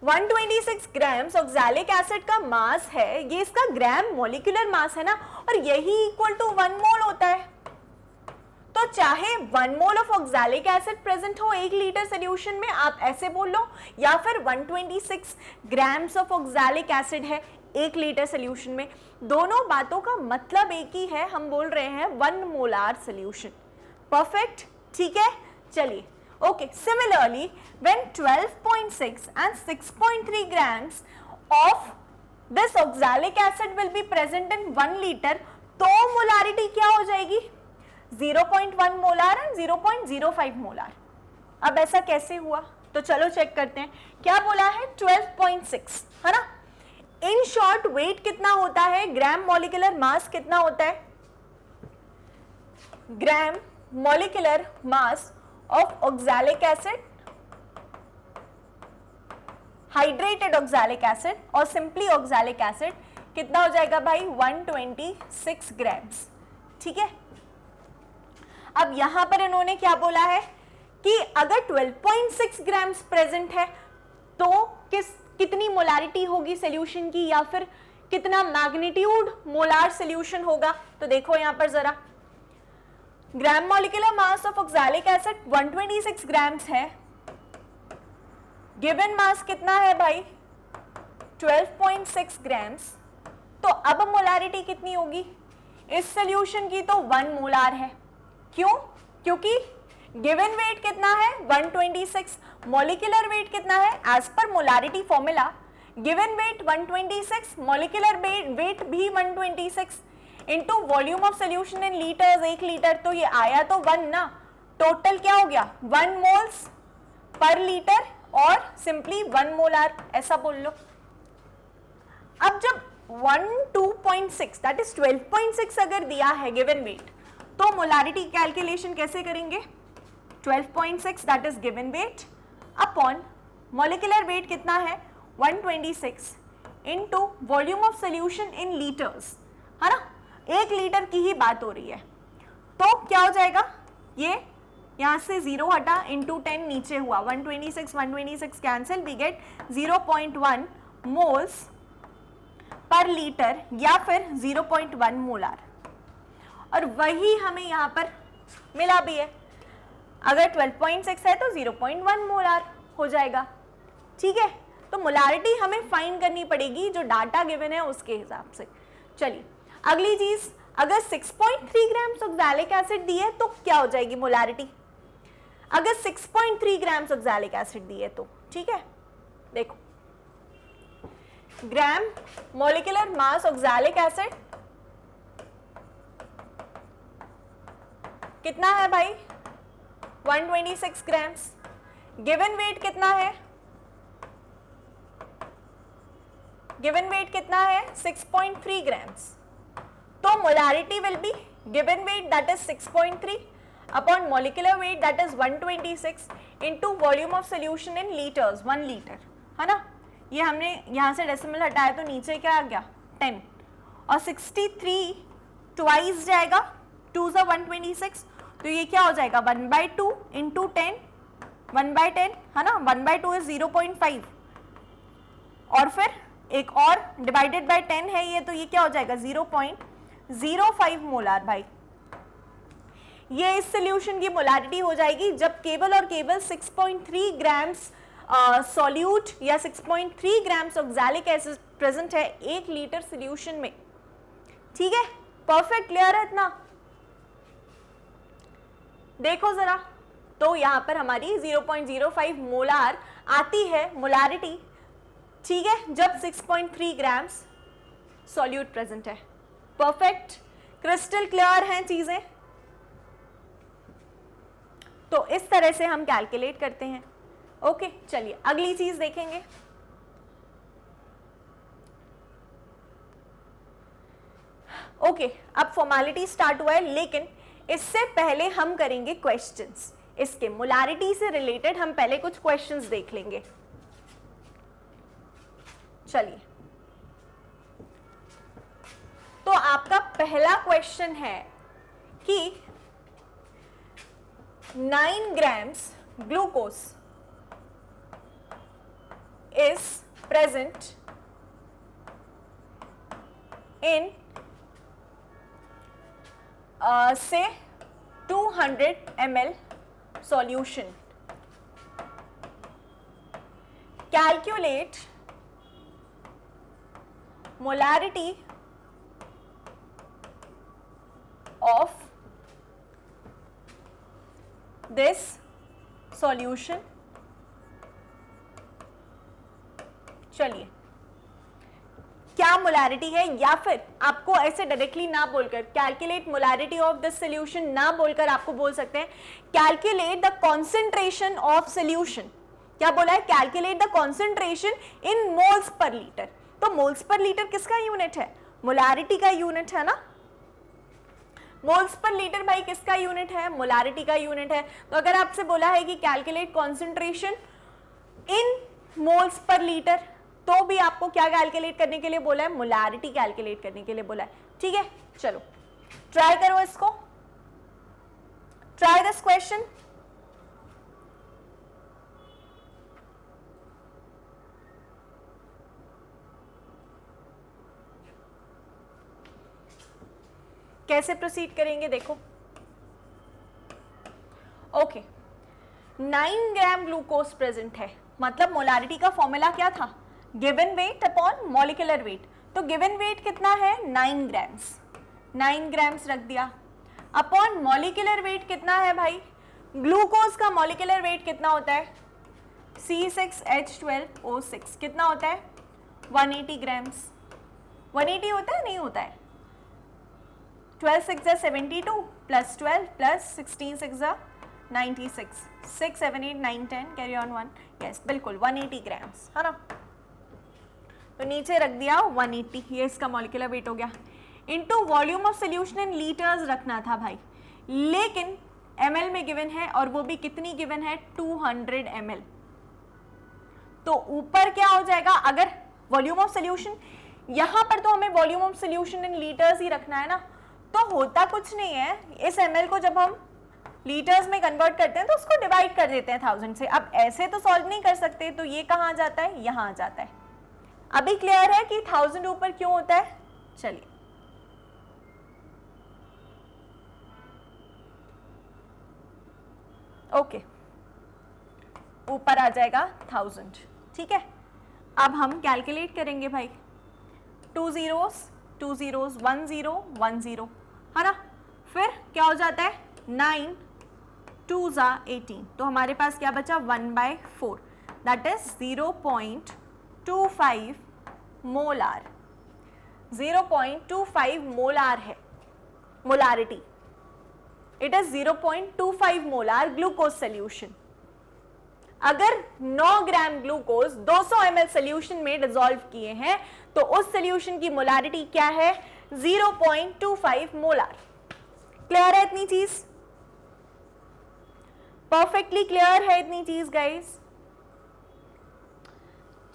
126 ग्राम्स ऑक्सैलिक एसिड का मास है ये इसका ग्राम मॉलिक्यूलर मास है ना, और यही इक्वल टू 1 मोल होता है। तो चाहे 1 mole of oxalic acid present हो 1 लीटर सॉल्यूशन में, आप ऐसे बोल लो, या फिर 126 ग्राम्स ऑफ ऑक्सैलिक एसिड है 1 लीटर सॉल्यूशन में, दोनों बातों का मतलब एक ही है, हम बोल रहे हैं 1 मोलार सॉल्यूशन। परफेक्ट, ठीक है, चलिए okay. Similarly when 12.6 and 6.3 grams of this oxalic acid will be present in 1 liter, तो मोलारिटी क्या हो जाएगी, 0.1 मोलार एंड 0.05 मोलार। अब ऐसा कैसे हुआ, तो चलो चेक करते हैं। क्या बोला है, 12.6, है ना। इन शॉर्ट वेट कितना होता है, ग्राम मॉलिक्यूलर मास कितना होता है, gram molecular mass of oxalic acid, hydrated oxalic acid और सिंपली ऑक्सैलिक एसिड कितना हो जाएगा भाई 126 ग्राम्स। ठीक है, अब यहां पर इन्होंने क्या बोला है कि अगर 12.6 ग्राम्स प्रेजेंट है तो कितनी मोलारिटी होगी सोल्यूशन की, या फिर कितना मैग्नीट्यूड मोलार सोल्यूशन होगा। तो देखो यहां पर जरा, gram molecular mass of oxalic acid 126 grams है, गिवन मास कितना है भाई 12.6 ग्राम्स। तो अब मोलारिटी कितनी होगी इस सोल्यूशन की, तो 1 मोलार है। क्यों? क्योंकि गिवन वेट कितना है 126, मॉलिक्यूलर वेट कितना है as per molarity formula, given weight 126, molecular weight भी 126 into volume of solution in litres, 1 litre, तो ये आया तो 1 ना, टोटल क्या हो गया 1 मोल्स पर लीटर और सिंपली 1 मोलार, ऐसा बोल लो। अब जब 12.6 दैट इज 12.6 अगर दिया है गिवन वेट, तो मोलारिटी कैलकुलेशन कैसे करेंगे, 12.6 that is given weight upon molecular wait कितना है 126 into volume of solution in litres, है ना, 1 लीटर की ही बात हो रही है। तो क्या हो जाएगा, ये यहां से 0 हटा, इंटू 10 नीचे हुआ, 126 cancel, we get 0.1 moles per litre या फिर 0.1 मोलार, और वही हमें यहाँ पर मिला भी है। अगर 12.6 है तो 0.1 मोलार हो जाएगा। ठीक है, तो मोलारिटी हमें फाइंड करनी पड़ेगी जो डाटा गिवन है उसके हिसाब से। चलिए अगली चीज, अगर 6.3 ग्राम्स ऑक्सैलिक एसिड दी है तो क्या हो जाएगी मोलारिटी, अगर 6.3 ग्राम्स ऑक्सैलिक एसिड दी है तो। ठीक है, देखो gram molecular mass oxalic acid कितना है भाई 126 ग्राम्स, गिवन वेट कितना है, गिवन वेट कितना है 6.3 ग्राम्स, तो molarity will be given weight that is 6.3 upon molecular wait that is 126 into volume of solution in litres, 1 litre, है ना। ये हमने यहां से डेसिमल हटाया तो नीचे क्या आ गया 10, और 63 ट्वाइस जाएगा, 2 से 126, तो ये क्या हो जाएगा 1/2 इंटू 10, 1/10, है ना, 1/2 इज 0.5, और फिर एक और डिवाइडेड बाय 10 है ये, तो ये क्या हो जाएगा 0.05 मोलार भाई। ये इस सोल्यूशन की मोलारिटी हो जाएगी जब केवल और केवल 6.3 ग्राम्स सॉल्यूट या 6.3 ग्राम्स ऑक्सैलिक एसिड प्रेजेंट है 1 लीटर सोल्यूशन में। ठीक है, परफेक्ट क्लियर है इतना। देखो जरा, तो यहां पर हमारी 0.05 मोलार आती है मोलारिटी, ठीक है, जब 6.3 ग्राम्स सॉल्यूट प्रेजेंट है। परफेक्ट, क्रिस्टल क्लियर हैं चीजें। तो इस तरह से हम कैलकुलेट करते हैं। ओके, चलिए अगली चीज देखेंगे। ओके, अब फॉर्मेलिटी स्टार्ट हुआ है, लेकिन इससे पहले हम करेंगे क्वेश्चंस। इसके मोलारिटी से रिलेटेड हम पहले कुछ क्वेश्चंस देख लेंगे। चलिए, तो आपका पहला क्वेश्चन है कि 9 grams glucose is present in say 200 ml solution. Calculate molarity of this solution. चलिए, क्या मोलारिटी है, या फिर आपको ऐसे डायरेक्टली ना बोलकर calculate molarity of this solution ना बोलकर आपको बोल सकते हैं calculate the concentration of solution. क्या बोला है, calculate the concentration in moles per litre. तो मोल्स पर लीटर किसका यूनिट है, मोलारिटी का यूनिट है ना। मोल्स पर लीटर भाई किसका यूनिट है, मोलारिटी का यूनिट है। तो अगर आपसे बोला है कि calculate concentration in moles per litre, तो भी आपको क्या कैलकुलेट करने के लिए बोला है, मोलारिटी कैलकुलेट करने के लिए बोला है। ठीक है, चलो ट्राई करो इसको, ट्राई दिस क्वेश्चन। कैसे प्रोसीड करेंगे देखो। ओके, 9 ग्राम ग्लूकोज प्रेजेंट है, मतलब मोलारिटी का फॉर्मूला क्या था, given weight upon molecular wait. तो गिवन वेट कितना है 9 ग्राम्स, 9 ग्राम्स रख दिया, अपॉन मॉलिक्यूलर वेट कितना है भाई, ग्लूकोज का मॉलिक्यूलर वेट कितना होता है C6H12O6 कितना होता है 180 ग्राम्स। 180 होता है नहीं होता है, 12 6 72 plus 12 plus 16 6 96, 6 7 8 9 10 carry on 1, yes बिल्कुल 180 ग्राम्स है ना। तो नीचे रख दिया 180, ये इसका मॉलिक्यूलर वेट हो गया, into volume of solution in litres रखना था भाई, लेकिन ml में गिवन है और वो भी कितनी गिवन है 200 ml। तो ऊपर क्या हो जाएगा, अगर वॉल्यूम ऑफ सोल्यूशन, यहां पर तो हमें volume of solution in litres ही रखना है ना, तो होता कुछ नहीं है, इस ml को जब हम लीटर्स में कन्वर्ट करते हैं तो उसको डिवाइड कर देते हैं 1000 से। अब ऐसे तो सॉल्व नहीं कर सकते, तो ये कहां आ जाता है, यहां आ जाता है। अभी क्लियर है कि 1000 ऊपर क्यों होता है। चलिए ओके, ऊपर आ जाएगा 1000। ठीक है, अब हम कैलकुलेट करेंगे भाई, 2 zeros 2 zeros 1 0 1 0 है ना, फिर क्या हो जाता है 9 2 18, तो हमारे पास क्या बचा 1/4, दैट इज 0.25 मोलार, 0.25 मोलार है molarity, it is 0.25 molar glucose solution. अगर 9 ग्राम ग्लूकोज 200 ml सोल्यूशन में डिसॉल्व किए हैं तो उस सोल्यूशन की मोलारिटी क्या है 0.25 मोलार। क्लियर है इतनी चीज, परफेक्टली क्लियर है इतनी चीज गाइस।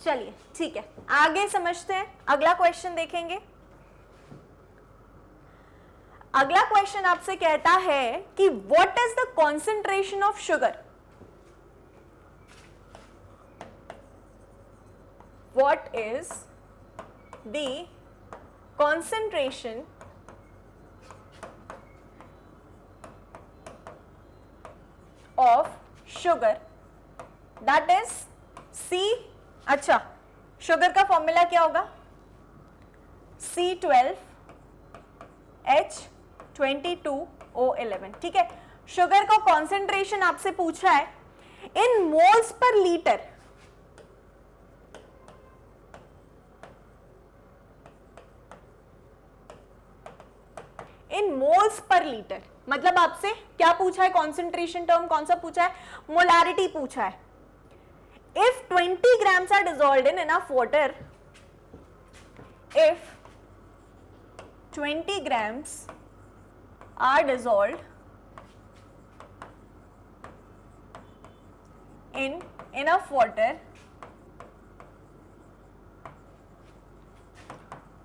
चलिए ठीक है, आगे समझते हैं, अगला क्वेश्चन देखेंगे। अगला क्वेश्चन आपसे कहता है कि what is the concentration of sugar, what is the concentration of sugar, that is C। अच्छा, शुगर का फॉर्मूला क्या होगा C12H22O11। ठीक है, शुगर का कॉन्सेंट्रेशन आपसे पूछा है इन मोल्स पर लीटर, इन मोल्स पर लीटर, मतलब आपसे क्या पूछा है, कॉन्सेंट्रेशन टर्म कौन सा पूछा है, मोलारिटी पूछा है। If 20 grams are dissolved in enough water, if 20 grams are dissolved in enough water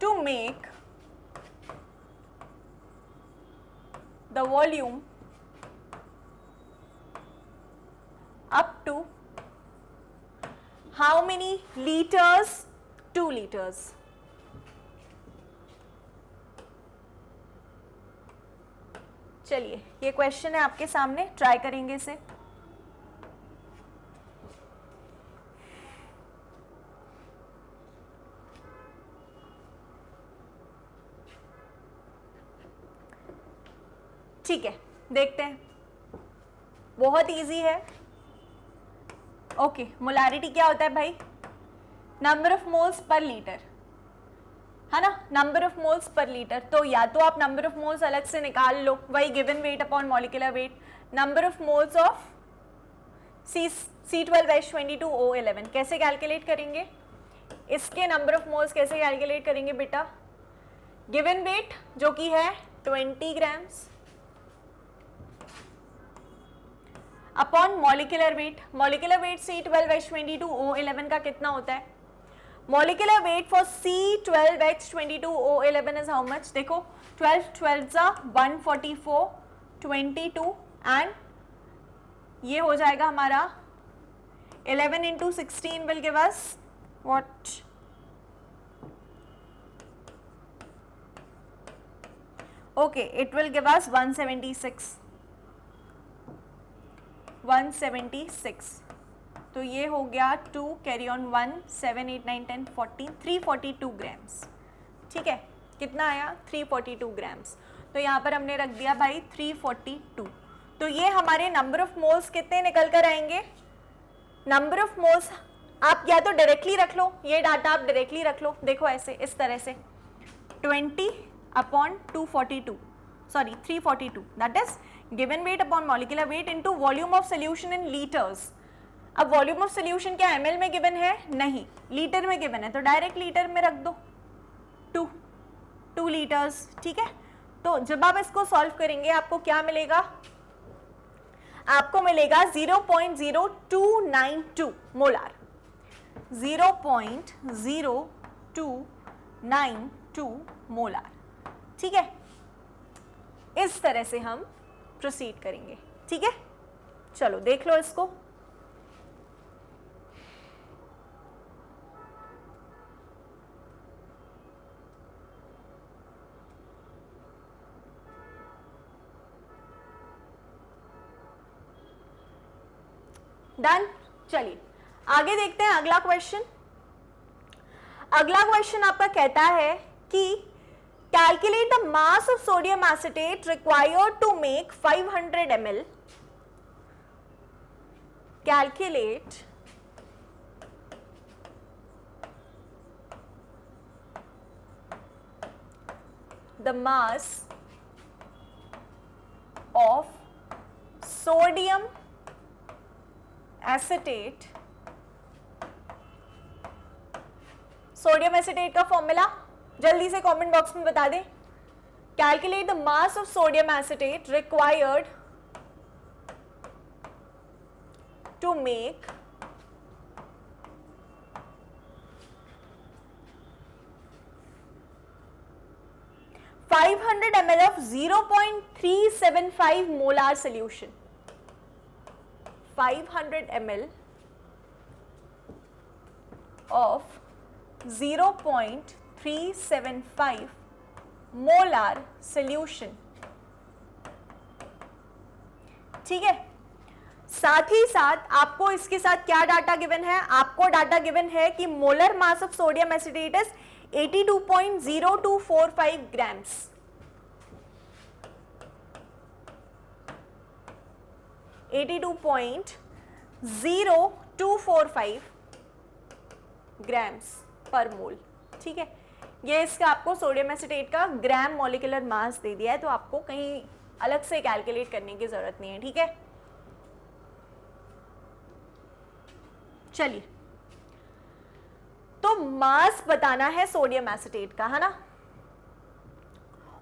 to make the volume up to how many liters, 2 liters। चलिए ये क्वेश्चन है आपके सामने, ट्राई करेंगे इसे। ठीक है, देखते हैं, बहुत इजी है। ओके, मोलारिटी क्या होता है भाई, number of moles per litre है ना, number of moles per litre. तो या तो आप नंबर ऑफ मोल्स अलग से निकाल लो, वही given weight upon molecular wait, number of moles of C12H22O11 कैसे कैलकुलेट करेंगे, इसके नंबर ऑफ मोल्स कैसे कैलकुलेट करेंगे बेटा, गिवन वेट जो कि है 20 grams upon molecular wait, molecular weight C12H22O11 का कितना होता है Molecular weight for C12H22O11 is how much? देखो 12 12 जा 144, 22 एंड ये हो जाएगा हमारा 11 into 16 will give us what? Okay, it will give us 176. 176. तो ये हो गया 2 कैरी ऑन 1 7 8 9 10 14 342 ग्राम्स. ठीक है, कितना आया? 342 ग्राम्स. तो यहाँ पर हमने रख दिया भाई 342. तो ये हमारे नंबर ऑफ मोल्स कितने निकल कर आएंगे? नंबर ऑफ मोल्स आप या तो डायरेक्टली रख लो, ये डाटा आप डायरेक्टली रख लो. देखो ऐसे इस तरह से 20/242 sorry 342 that is given weight upon molecular weight into volume of solution in litres. अब वॉल्यूम ऑफ सॉल्यूशन क्या ml में गिवन है? नहीं, लीटर में गिवन है, तो डायरेक्ट लीटर में रख दो 2 लीटर्स. ठीक है, तो जब आप इसको सॉल्व करेंगे आपको क्या मिलेगा? आपको मिलेगा 0.0292 मोलार. 0.0292 मोलार. ठीक है, इस तरह से हम प्रोसीड करेंगे. ठीक है, चलो देख लो इसको. डन. चलिए आगे देखते हैं अगला क्वेश्चन. अगला क्वेश्चन आपका कहता है कि calculate the mass of sodium acetate required to make 500 ml. Calculate the mass of sodium acetate. Sodium acetate का फॉर्मूला जल्दी से कमेंट बॉक्स में बता दें. Calculate the mass of sodium acetate required to make 500 ml of 0.375 molar solution. 500 ml of 0.375 molar solution. ठीक है, साथ ही साथ आपको इसके साथ क्या डाटा गिवन है? आपको डाटा गिवन है कि molar mass of sodium acetate is 82.0245 grams. 82.0245 grams पर मोल. ठीक है, ये इसका आपको सोडियम एसिटेट का ग्राम मॉलिक्यूलर मास दे दिया है, तो आपको कहीं अलग से कैलकुलेट करने की जरूरत नहीं है. ठीक है, चलिए तो मास बताना है सोडियम एसिटेट का, है ना.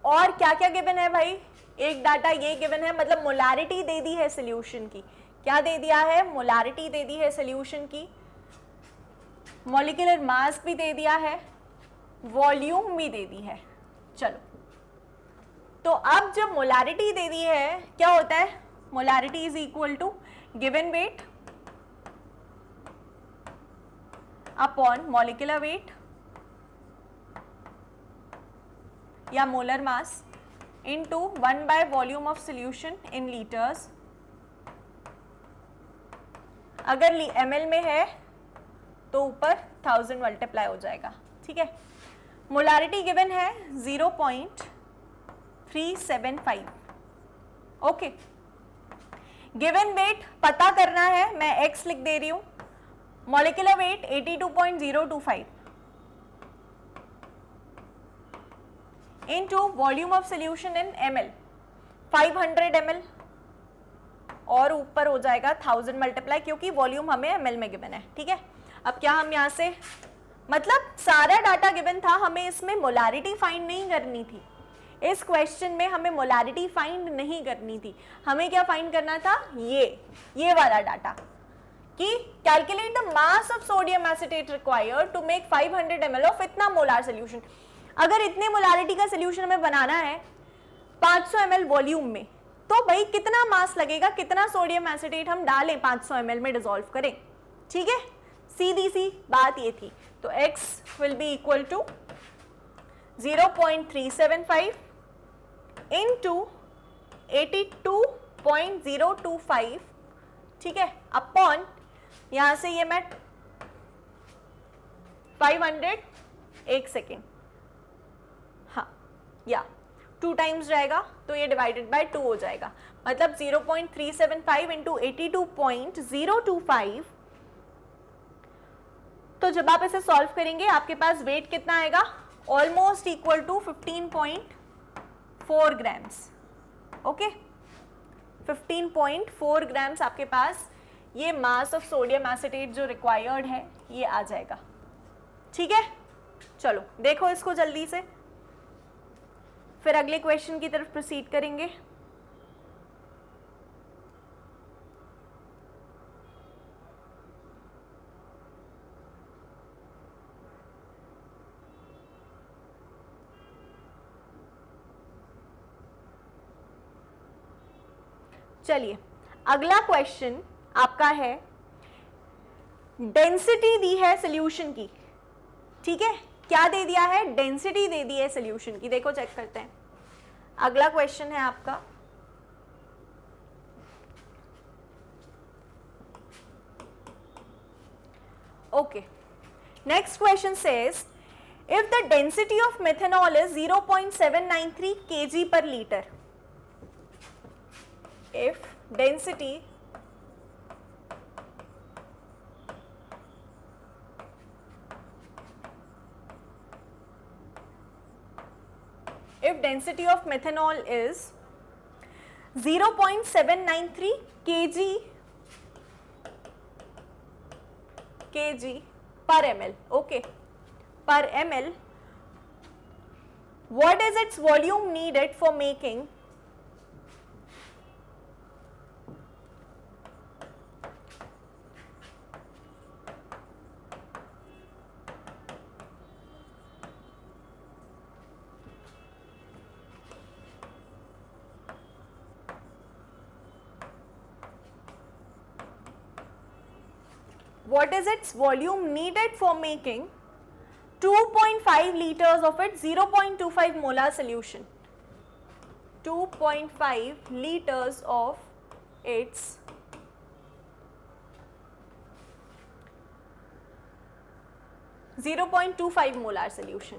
और क्या क्या गिवन है भाई? एक डाटा ये गिवन है, मतलब मोलारिटी दे दी है सोल्यूशन की. क्या दे दिया है? मोलारिटी दे दी है सोल्यूशन की. मॉलिक्यूलर मास भी दे दिया है, वॉल्यूम भी दे दी है. चलो, तो अब जब मोलारिटी दे दी है क्या होता है? Molarity is equal to given weight upon molecular weight या molar mass into 1 by volume of solution in litres. अगर ml में है तो ऊपर 1000 मल्टीप्लाई हो जाएगा. ठीक है, मोलारिटी गिवन है 0.375. ओके, गिवन वेट पता करना है, मैं x लिख दे रही हूं. Molecular weight 82.025 into volume of solution in ml 500 ml और ऊपर हो जाएगा 1000 मल्टीप्लाई, क्योंकि वॉल्यूम हमें ml में गिवन है. ठीक है, अब क्या हम यहाँ से, मतलब सारा डाटा गिवन था, हमें इसमें मोलारिटी फाइंड नहीं करनी थी. इस क्वेश्चन में हमें मोलारिटी फाइंड नहीं करनी थी, हमें क्या फाइंड करना था? ये वाला डाटा. कि calculate the mass of sodium acetate required to make 500 ml of इतना मोलार सोल्यूशन। अगर इतने मोलारिटी का सोल्यूशन हमें बनाना है 500 ml वॉल्यूम में, तो भाई कितना मास लगेगा, कितना सोडियम एसीटेट हम डालें 500 ml में डिसॉल्व करें। ठीक है, सीधी सी बात ये थी। तो x will be equal to 0.375 into 82.025, ठीक है, अपॉन यहां से ये मैं 500 एक सेकेंड, हाँ या 2 टाइम्स जाएगा तो ये डिवाइडेड बाय 2 हो जाएगा, मतलब 0.375 इंटू 82.025। तो जब आप इसे सॉल्व करेंगे आपके पास वेट कितना आएगा, almost equal to 15.4 grams. Okay, 15.4 grams आपके पास ये मास ऑफ सोडियम एसीटेट जो रिक्वायर्ड है ये आ जाएगा। ठीक है, चलो देखो इसको जल्दी से, फिर अगले क्वेश्चन की तरफ प्रोसीड करेंगे। चलिए अगला क्वेश्चन आपका है, डेंसिटी दी है सॉल्यूशन की। ठीक है, क्या दे दिया है, डेंसिटी दे दी है सॉल्यूशन की। देखो चेक करते हैं, अगला क्वेश्चन है आपका, okay, next question says if the density of methanol is 0.793 kg per liter, if density of methanol is 0.793 kg per ml, okay, per ml, what is its volume needed for making what is its volume needed for making 2.5 liters of its 0.25 molar solution, 2.5 liters of its 0.25 molar solution।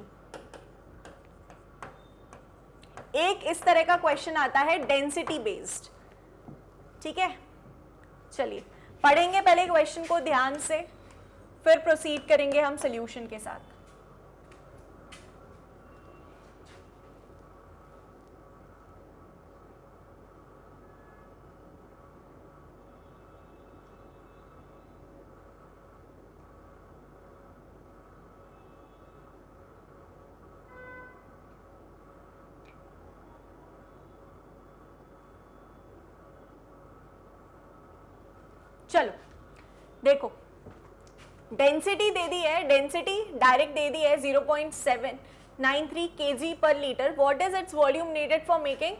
एक इस तरह का question आता है density based. ठीक है, चलिए पढ़ेंगे पहले क्वेश्चन को ध्यान से, फिर प्रोसीड करेंगे हम सॉल्यूशन के साथ। चलो देखो, डेंसिटी दे दी है, डेंसिटी डायरेक्ट दे दी है 0.793 kg पर litre. What is its volume needed for making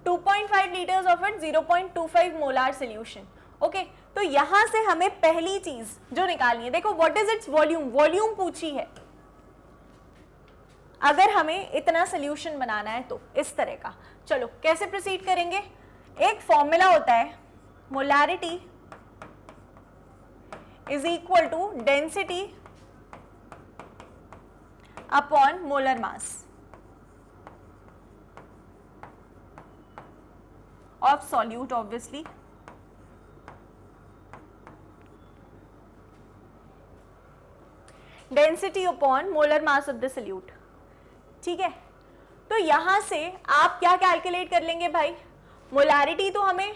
2.5 litres of it 0.25 molar solution. Okay, तो यहां से हमें पहली चीज जो निकालनी है, देखो what is its volume, volume पूछी है। अगर हमें इतना सोल्यूशन बनाना है तो इस तरह का, चलो कैसे प्रोसीड करेंगे, एक फॉर्मूला होता है, molarity is equal to density upon molar mass of solute, obviously। density upon molar mass of the solute। ठीक है, तो यहां से आप क्या कैलकुलेट कर लेंगे भाई, मोलारिटी तो हमें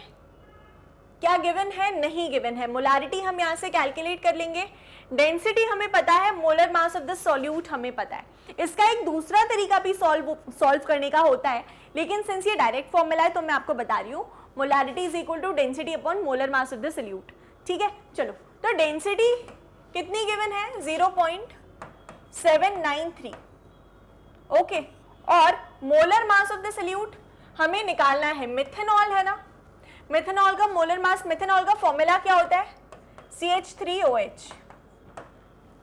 क्या गिवन है, नहीं गिवन है, मोलारिटी हम यहां से कैलकुलेट कर लेंगे, डेंसिटी हमें पता है, molar mass of the solute हमें पता है। इसका एक दूसरा तरीका भी सॉल्व करने का होता है, लेकिन सिंस ये डायरेक्ट फॉर्मूला है तो मैं आपको बता रही हूँ, molarity is equal to density upon molar mass of the solute. ठीक है, चलो तो डेंसिटी कितनी गिवन है? 0.793। ओके, और molar mass of the solute हमें निकालना है, मिथेनॉल है ना, मिथेनॉल का मोलर मास, मिथेनॉल का फॉर्मूला क्या होता है? CH3OH।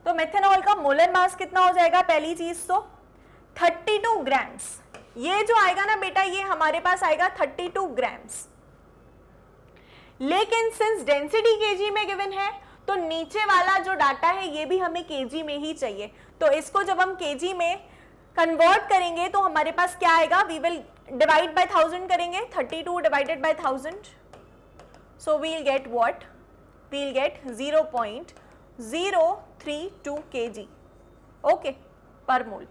तो मिथेनॉल का मोलर मास कितना हो जाएगा? पहली चीज तो 32 ग्राम्स। ये जो आएगा ना बेटा, ये हमारे पास आएगा 32 ग्राम्स। लेकिन सिंस डेंसिटी केजी में गिवन है, तो नीचे वाला जो डाटा है ये भी हमें केजी में ही चाहिए। तो इसको जब हम केजी में कन्वर्ट करेंगे तो हमारे पास क्या आएगा? वी विल डिवाइड बाय 1000 करेंगे, 32 divided by 1000, so we will get what? We will get 0.032 kg, okay, per mole.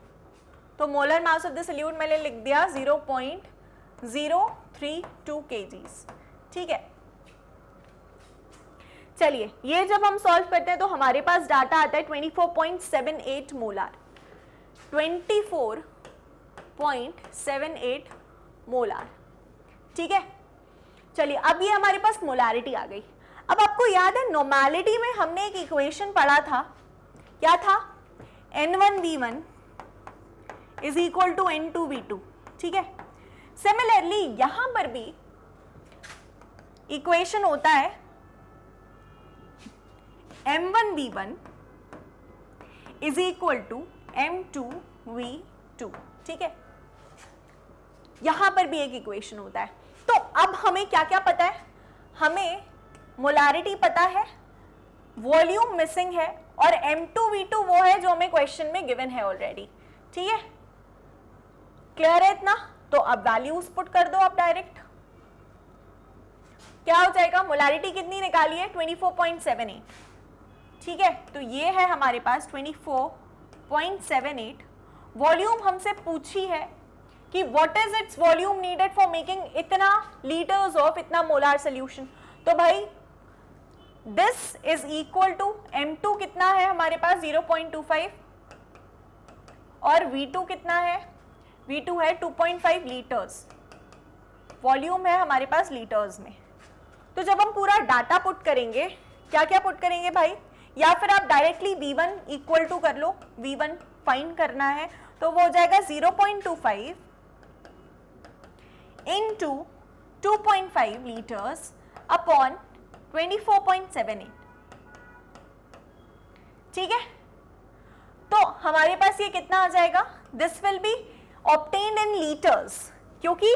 तो molar mass of the solute मैंने लिख दिया 0.032 kgs। ठीक है, चलिए ये जब हम सॉल्व करते हैं तो हमारे पास डाटा आता है 24.78 मोलार, 24.78 मोलार। ठीक है, चलिए अब ये हमारे पास मोलारिटी आ गई। अब आपको याद है नॉर्मेलिटी में हमने एक इक्वेशन पढ़ा था, क्या था? N1V1 is equal to N2V2। ठीक है, सिमिलरली यहां पर भी इक्वेशन होता है M1V1 is equal to M2V2। ठीक है, यहां पर भी एक इक्वेशन होता है। तो अब हमें क्या क्या पता है? हमें मोलारिटी पता है, वॉल्यूम मिसिंग है, और M2V2 वो है जो हमें क्वेश्चन में गिवन है ऑलरेडी। ठीक है, क्लियर है इतना? तो अब वैल्यूज पुट कर दो आप डायरेक्ट। क्या हो जाएगा? मोलारिटी कितनी निकाली है? 24.78। ठीक है, तो ये है हमारे पास 24.78। वॉल्यूम हमसे पूछी है कि what is its volume needed for making इतना लीटर्स ऑफ इतना मोलार सोल्यूशन। तो भाई this is equal to M2 कितना है हमारे पास? 0.25, और V2 कितना है? V2 है 2.5 लीटर्स। वॉल्यूम है हमारे पास लीटर्स में। तो जब हम पूरा डाटा पुट करेंगे, क्या क्या पुट करेंगे भाई? या फिर आप डायरेक्टली V1 इक्वल टू कर लो, V1 फाइंड करना है, तो वो हो जाएगा 0.25 इंटू 2.5 लीटर्स अपॉन 24.78। ठीक है, तो हमारे पास ये कितना आ जाएगा? This will be obtained in litres, क्योंकि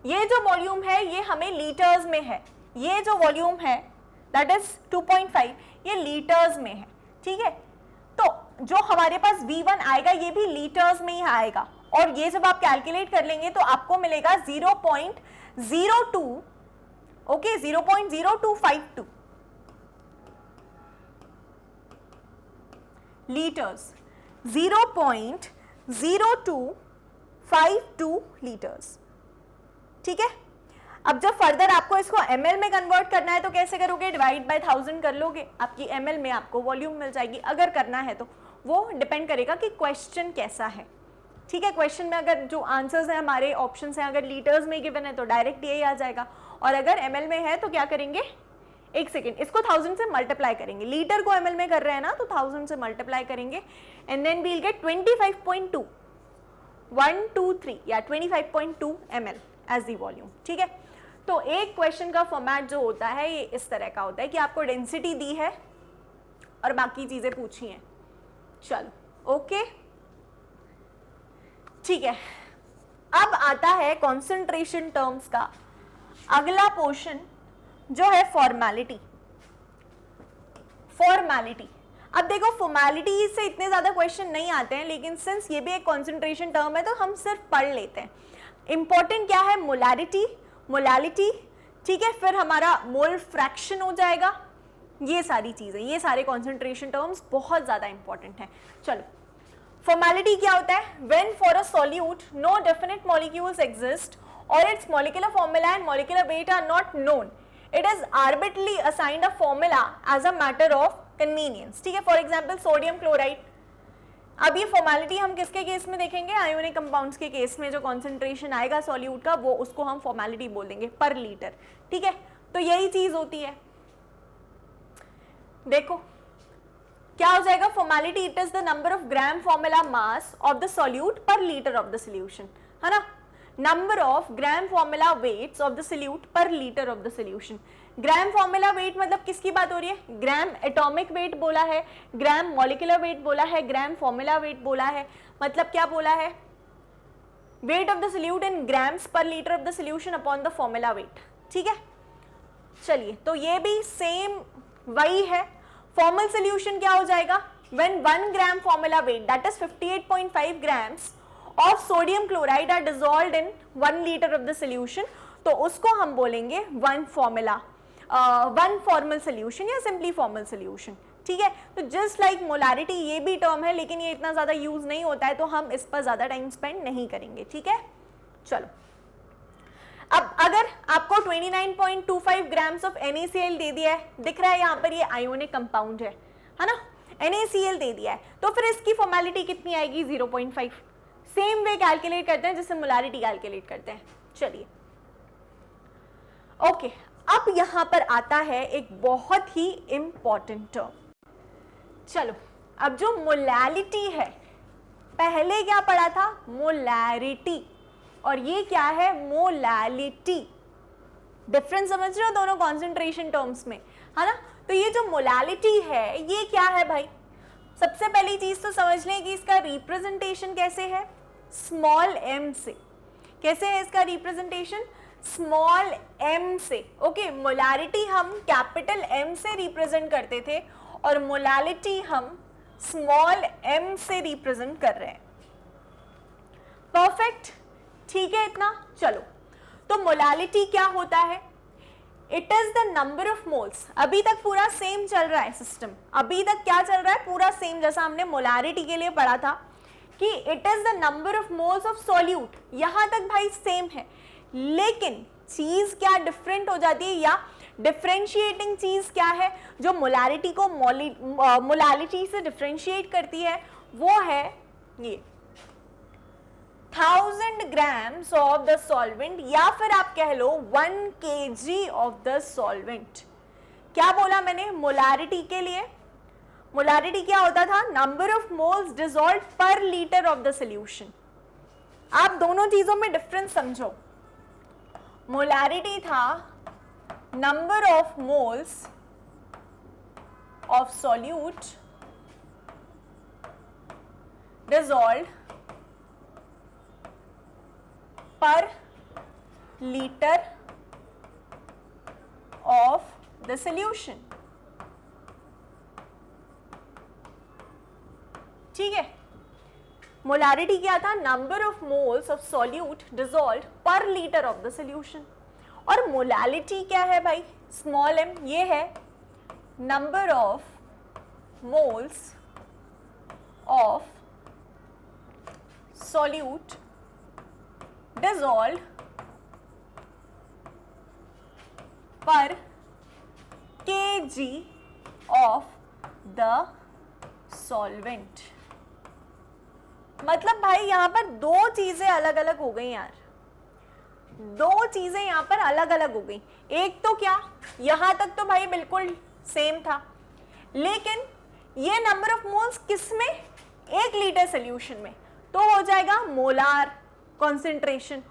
ये जो वॉल्यूम है ये हमें लीटर्स में है। ये जो वॉल्यूम है दैट इज 2.5, ये लीटर्स में है। ठीक है, तो जो हमारे पास V1 आएगा ये भी लीटर्स में ही आएगा, और ये जब आप कैलकुलेट कर लेंगे तो आपको मिलेगा 0.02, ओके, 0.0252 लीटर्स, 0.0252 लीटर्स। ठीक है, अब जब फर्दर आपको इसको ml में कन्वर्ट करना है तो कैसे करोगे? डिवाइड बाय 1000 कर लोगे, आपकी ml में आपको वॉल्यूम मिल जाएगी। अगर करना है तो वो डिपेंड करेगा कि क्वेश्चन कैसा है। ठीक है, क्वेश्चन में अगर जो आंसर्स हैं हमारे ऑप्शंस हैं, अगर लीटर्स में गिवन है तो डायरेक्ट यही आ जाएगा, और अगर ml में है तो क्या करेंगे? एक सेकेंड, इसको 1000 से मल्टीप्लाई करेंगे। लीटर को ml में कर रहे हैं ना, तो 1000 से मल्टीप्लाई करेंगे, and then we will get 25.123 या 25.2 ml एज दी वॉल्यूम। ठीक है, तो एक क्वेश्चन का फॉर्मेट जो होता है ये इस तरह का होता है कि आपको डेंसिटी दी है और बाकी चीजें पूछी हैं। चलो ओके, ठीक है, अब आता है कॉन्सेंट्रेशन टर्म्स का अगला पोर्शन जो है फॉर्मेलिटी। फॉर्मेलिटी, अब देखो फॉर्मेलिटी से इतने ज्यादा क्वेश्चन नहीं आते हैं, लेकिन सिंस ये भी एक कॉन्सेंट्रेशन टर्म है तो हम सिर्फ पढ़ लेते हैं। इंपॉर्टेंट क्या है? Molarity, molality. ठीक है, फिर हमारा मोल फ्रैक्शन हो जाएगा, ये सारी चीजें, ये सारे कॉन्सेंट्रेशन टर्म्स बहुत ज्यादा इंपॉर्टेंट है। चलो, फॉर्मेलिटी क्या होता है? When for a solute no definite molecules exist और its molecular formula and molecular weight are not known, it is arbitrarily assigned a formula as a matter of convenience. ठीक है, फॉर एग्जाम्पल सोडियम क्लोराइड। अब ये formality हम किसके case में देखेंगे? Ionic compounds के केस में जो कॉन्सेंट्रेशन आएगा सॉल्यूट का, वो उसको हम फॉर्मेलिटी बोल देंगे पर लीटर। ठीक है, तो यही चीज होती है। देखो क्या हो जाएगा, formality it is the number of gram formula mass of the solute per litre of the solution, है ना, number of gram formula weights of the solute per litre of the solution. Gram formula weight मतलब किसकी बात हो रही है, gram atomic weight बोला है, ग्राम मॉलिक्यूलर वेट बोला है, ग्राम फॉर्मूला वेट बोला है, मतलब क्या बोला है, weight of the solute in grams per litre of the solution upon the formula weight. ठीक है, चलिए तो ये भी सेम वही है। फॉर्मल सोल्यूशन क्या हो जाएगा, when 1 gram formula weight that is 58.5 grams of sodium chloride are dissolved in 1 liter of the solution, तो उसको हम बोलेंगे वन फॉर्मल सोल्यूशन या सिंपली फॉर्मल सोल्यूशन। ठीक है, तो जस्ट लाइक मोलारिटी ये भी टर्म है, लेकिन ये इतना ज्यादा यूज नहीं होता है, तो हम इस पर ज्यादा टाइम स्पेंड नहीं करेंगे। ठीक है, चलो अब अगर आपको 29.25 ग्राम्स ऑफ NaCl दे दिया है, दिख रहा है यहाँ पर ये आयोनिक कंपाउंड है ना, NaCl दे दिया है, तो फिर इसकी फॉर्मेलिटी कितनी आएगी 0.5। सेम वे कैलकुलेट करते हैं जिससे मोलारिटी कैलकुलेट करते हैं। चलिए ओके, अब यहां पर आता है एक बहुत ही इंपॉर्टेंट टर्म। चलो अब जो मोलैलिटी है, पहले क्या पढ़ा था, मोलैरिटी, और ये क्या है, मोलैलिटी। डिफरेंस समझ रहे हो दोनों कॉन्सेंट्रेशन टर्म्स में, है ना। तो ये जो मोलैलिटी है ये क्या है भाई, सबसे पहली चीज तो समझ लें कि इसका रिप्रेजेंटेशन कैसे है, स्मॉल m से। कैसे है इसका रिप्रेजेंटेशन, स्मॉल m से। ओके, मोलैरिटी हम कैपिटल M से रिप्रेजेंट करते थे और मोलैलिटी हम स्मॉल m से रिप्रेजेंट कर रहे हैं। परफेक्ट, ठीक है इतना। चलो तो मोलैलिटी क्या होता है, it is the number of moles. अभी तक पूरा सेम चल रहा है सिस्टम, अभी तक क्या चल रहा है, पूरा सेम जैसा हमने मोलैरिटी के लिए पढ़ा था कि it is the number of moles of solute, यहां तक भाई सेम है, लेकिन चीज क्या डिफरेंट हो जाती है, या डिफरेंशिएटिंग चीज क्या है जो मोलैरिटी को मोलैलिटी से डिफरेंशिएट करती है, वो है ये 1000 grams ऑफ द सॉल्वेंट, या फिर आप कह लो 1 kg ऑफ द सॉल्वेंट। क्या बोला मैंने, मोलैरिटी के लिए, मोलैरिटी क्या होता था, नंबर ऑफ मोल्स डिसॉल्व्ड पर लीटर ऑफ द सॉल्यूशन। आप दोनों चीजों में डिफरेंस समझो, मोलैरिटी था number of moles of solute dissolved पर लीटर ऑफ द सॉल्यूशन। ठीक है, मोलैरिटी क्या था, number of moles of solute dissolved पर लीटर ऑफ द सॉल्यूशन। और मोलैलिटी क्या है भाई, स्मॉल m, ये है number of moles of solute dissolved per kg of the solvent। मतलब भाई यहां पर दो चीजें अलग अलग हो गई यार, दो चीजें यहां पर अलग अलग हो गई। एक तो क्या, यहां तक तो भाई बिल्कुल सेम था, लेकिन ये नंबर ऑफ मोल्स किसमें, 1 लीटर सोल्यूशन में, तो हो जाएगा मोलार कॉन्सेंट्रेशन।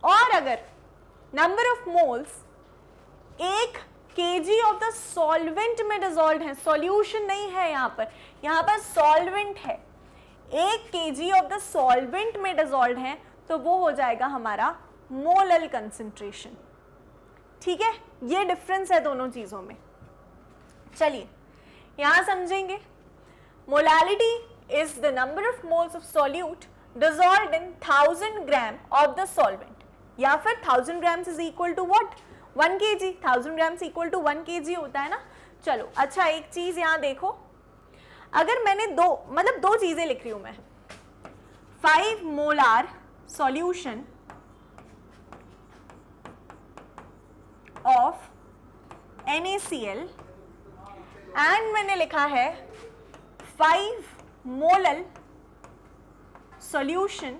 और अगर number of moles 1 kg of the solvent में डिसॉल्व्ड है, सॉल्यूशन नहीं है यहाँ पर सॉल्वेंट है, 1 kg ऑफ द सॉल्वेंट में डिसॉल्व्ड है, तो वो हो जाएगा हमारा मोलल कंसेंट्रेशन। ठीक है, ये डिफरेंस है दोनों चीजों में। चलिए यहां समझेंगे, molality is the number of moles of solute dissolved in 1000 gram of the solvent, या फिर 1000 grams is equal to what, 1 kg, 1000 grams equal to 1 kg होता है ना। चलो अच्छा, एक चीज यहां देखो, अगर मैंने दो चीजें लिख रही हूं मैं, 5 molar solution of NaCl and मैंने लिखा है 5 मोलल सॉल्यूशन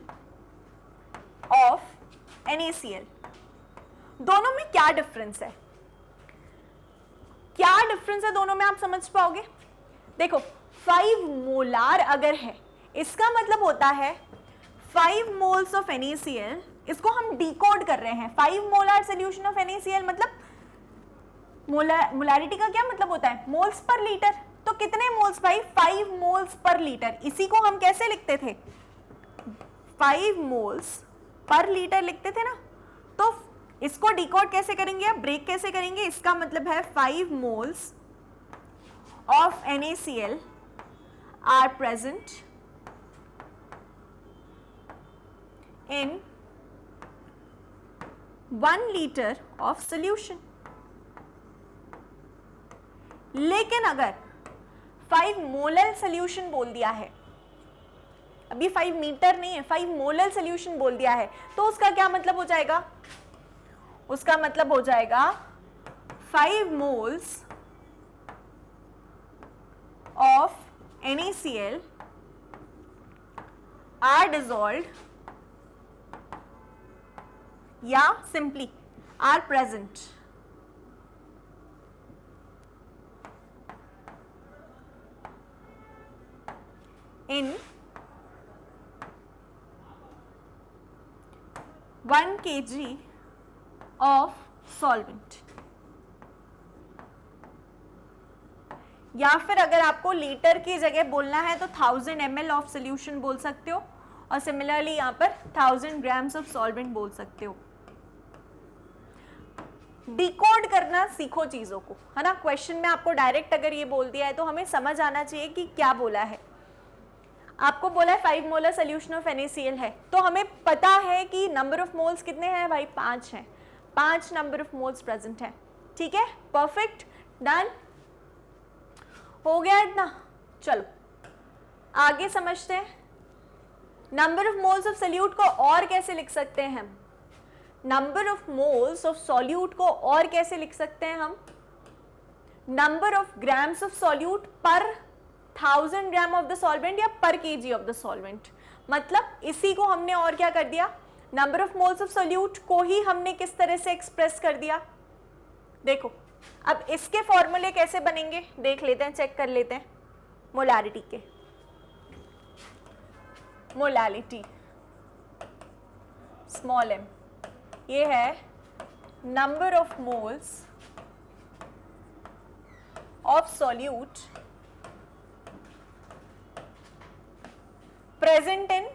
ऑफ NaCl, दोनों में क्या डिफरेंस है, क्या डिफरेंस है दोनों में आप समझ पाओगे? देखो 5 मोलार अगर है, इसका मतलब होता है 5 मोल्स ऑफ NaCl, इसको हम डिकोड कर रहे हैं। 5 मोलार सोल्यूशन ऑफ NaCl मतलब मोलारिटी का क्या मतलब होता है? Moles per litre. तो कितने मोल्स भाई? 5 मोल्स पर लीटर। इसी को हम कैसे लिखते थे? 5 मोल्स पर लीटर लिखते थे ना। तो इसको डिकोड कैसे करेंगे या ब्रेक कैसे करेंगे? इसका मतलब है 5 moles of NaCl are present in 1 litre of solution. लेकिन अगर 5 मोलर सोल्यूशन बोल दिया है, अभी 5 मीटर नहीं है, 5 मोलर सोल्यूशन बोल दिया है, तो उसका क्या मतलब हो जाएगा? उसका मतलब हो जाएगा 5 moles of NaCl are dissolved या simply are present in 1 kg of solvent। या फिर अगर आपको लीटर की जगह बोलना है तो 1000 ml ऑफ सोल्यूशन बोल सकते हो, और सिमिलरली यहां पर 1000 ग्राम्स ऑफ सॉल्वेंट बोल सकते हो। डिकोड करना सीखो चीजों को, है ना। क्वेश्चन में आपको डायरेक्ट अगर ये बोल दिया है तो हमें समझ आना चाहिए कि क्या बोला है। आपको बोला है 5 मोलर सोल्यूशन ऑफ NaCl है, तो हमें पता है कि नंबर ऑफ मोल्स कितने हैं भाई? 5 हैं। 5 नंबर ऑफ मोल्स प्रेजेंट है। ठीक है, परफेक्ट, डन हो गया इतना। चलो आगे समझते हैं। Number of moles of solute को और कैसे लिख सकते हैं हम? Number of moles of solute को और कैसे लिख सकते हैं हम? Number of grams of solute पर 1000 ग्राम ऑफ द सॉल्वेंट या पर केजी ऑफ द सॉल्वेंट। मतलब इसी को हमने और क्या कर दिया? Number of moles of solute को ही हमने किस तरह से एक्सप्रेस कर दिया? देखो अब इसके फॉर्मूले कैसे बनेंगे देख लेते हैं, चेक कर लेते हैं। मोलारिटी के, मोलालिटी स्मॉल m, ये है number of moles of solute present in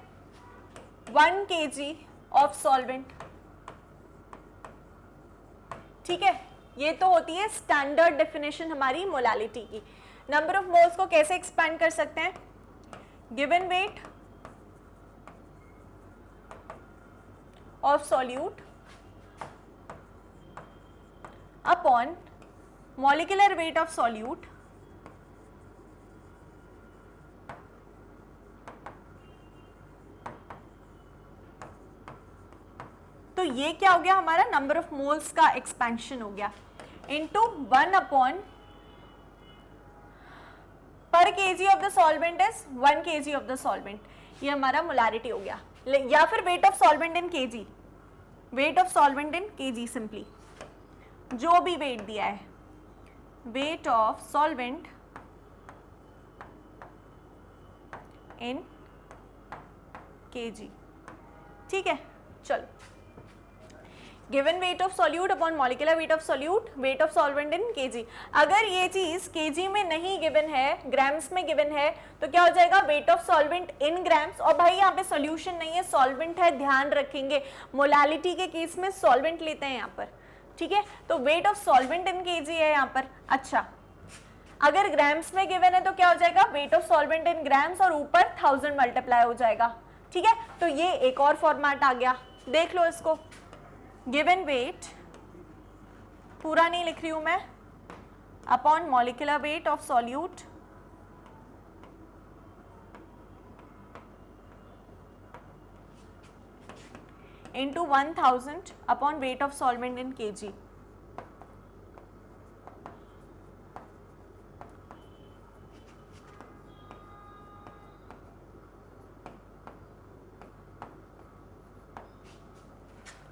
1 kg of solvent. ठीक है, ये तो होती है स्टैंडर्ड डेफिनेशन हमारी मोलालिटी की। नंबर ऑफ मोल्स को कैसे एक्सपैंड कर सकते हैं? Given weight of solute upon molecular weight of solute तो ये क्या हो गया हमारा? नंबर ऑफ मोल्स का एक्सपेंशन हो गया इनटू 1 अपॉन पर KG of the solvent is 1 kg of the solvent. ये हमारा मोलारिटी हो गया। या फिर wait of solvent in KG, wait of solvent in KG, simply जो भी वेट दिया है, weight of solvent in KG. ठीक है, चलो given weight of solute upon molecular weight of solute, wait of solvent in KG. अगर ये चीज केजी में नहीं गिवन है, ग्राम्स में गिवन है, तो क्या हो जाएगा? Wait of solvent in grams. और भाई यहाँ पे सॉल्यूशन नहीं है, सॉल्वेंट है, ध्यान रखेंगे। मोलालिटी के केस में सॉल्वेंट लेते हैं यहाँ पर। ठीक है, तो wait of solvent in KG है यहाँ पर। अच्छा, अगर ग्राम्स में गिवन है तो क्या हो जाएगा? Wait of solvent in grams और ऊपर 1000 मल्टीप्लाई हो जाएगा। ठीक है, तो ये एक और फॉर्मेट आ गया, देख लो इसको। गिवन वेट, पूरा नहीं लिख रही हूं मैं, upon molecular weight of solute into 1000 upon weight of solvent in kg।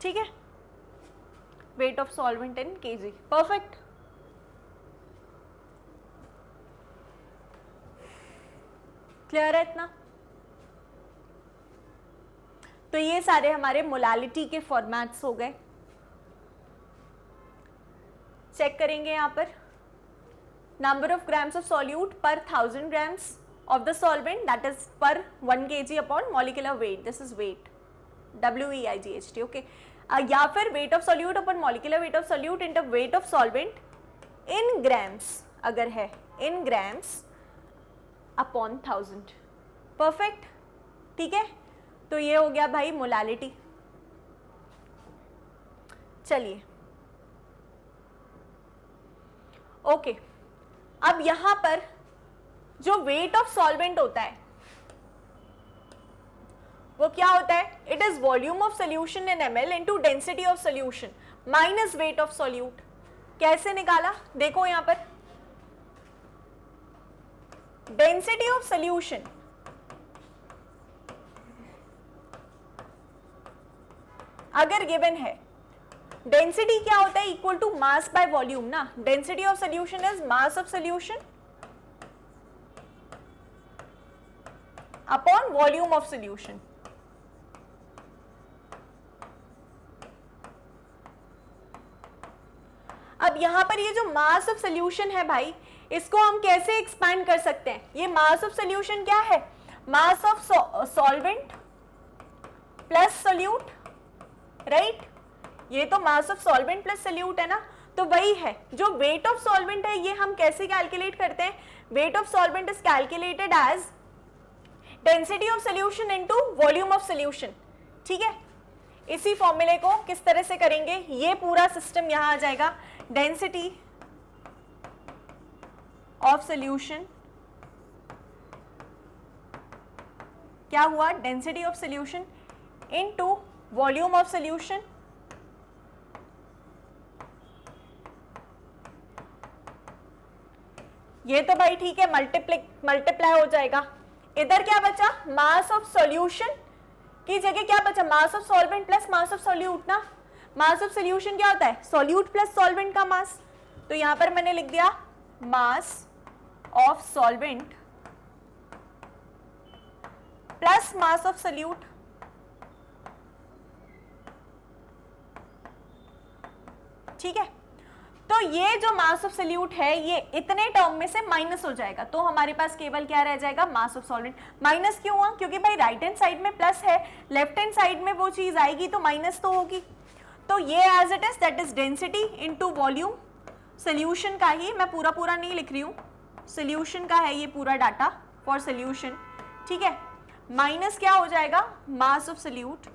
ठीक है, weight of solvent in kg, perfect। Clear है इतना? तो ये सारे हमारे मोलालिटी के फॉर्मेट्स हो गए। चेक करेंगे यहां पर number of grams of solute पर 1000 grams of the solvent, that is per 1 kg upon molecular weight. This is weight, WEIGHT, okay. या फिर weight of solute upon molecular weight of solute into weight of solvent in grams, अगर है in grams upon 1000. Perfect, ठीक है? तो ये हो गया भाई मोलालिटी। चलिए ओके, अब यहां पर जो वेट ऑफ सॉल्वेंट होता है वो क्या होता है? It is volume of solution in ml into density of solution minus weight of solute. कैसे निकाला? देखो यहां पर डेंसिटी ऑफ सोल्यूशन अगर गिवन है, डेंसिटी क्या होता है? Equal to mass by volume ना। Density of solution is mass of solution upon volume of solution. अब यहां पर ये जो मास ऑफ सोल्यूशन है भाई, इसको हम कैसे एक्सपैंड कर सकते हैं? ये मास ऑफ सोल्यूशन क्या है? मास of solvent plus solute, right? ये तो मास ऑफ सॉल्वेंट प्लस सोल्यूट है ना। तो वही है जो वेट ऑफ सॉल्वेंट है, ये हम कैसे कैलकुलेट करते हैं? Weight of solvent is calculated as density of solution into volume of solution, ठीक है? इसी फॉर्मूले को किस तरह से करेंगे? ये पूरा सिस्टम यहां आ जाएगा, डेंसिटी ऑफ सोल्यूशन, क्या हुआ? Density of solution into volume of solution, ये तो भाई ठीक है, मल्टीप्लाई हो जाएगा। इधर क्या बचा? मास ऑफ सॉल्यूशन की जगह क्या बचा? Mass of solvent plus mass of solute ना। मास ऑफ सॉल्यूशन क्या होता है? सॉल्यूट प्लस सॉल्वेंट का मास। तो यहां पर मैंने लिख दिया मास of solvent plus mass of solute, ठीक है? तो ये जो मास ऑफ सोल्यूट है ये इतने टर्म में से माइनस हो जाएगा, तो हमारे पास केवल क्या रह जाएगा? मास ऑफ सॉल्वेंट। माइनस क्यों हुआ? क्योंकि भाई राइट हैंड साइड में प्लस है, लेफ्ट हैंड साइड में वो चीज आएगी तो माइनस तो होगी। तो ये as it is, that is density into volume. Solution का ही, मैं पूरा नहीं लिख रही हूं, सोल्यूशन का है ये पूरा डाटा फॉर सोल्यूशन, ठीक है? माइनस क्या हो जाएगा? Mass of solute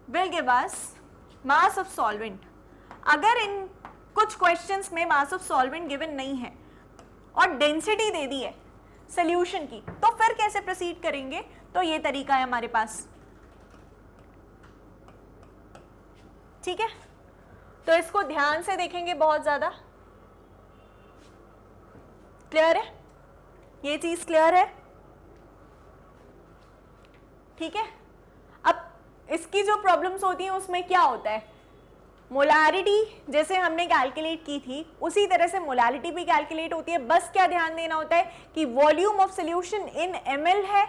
will give us mass of solvent। अगर इन कुछ क्वेश्चंस में मास ऑफ सॉल्वेंट गिवन नहीं है और डेंसिटी दे दी है सोल्यूशन की, तो फिर कैसे प्रोसीड करेंगे? तो ये तरीका है हमारे पास, ठीक है? तो इसको ध्यान से देखेंगे, बहुत ज्यादा क्लियर है? ये चीज क्लियर है, ठीक है? अब इसकी जो प्रॉब्लम्स होती हैं उसमें क्या होता है? मोलारिटी जैसे हमने कैलकुलेट की थी उसी तरह से मोलारिटी भी कैलकुलेट होती है। बस क्या ध्यान देना होता है कि volume of solution in ml है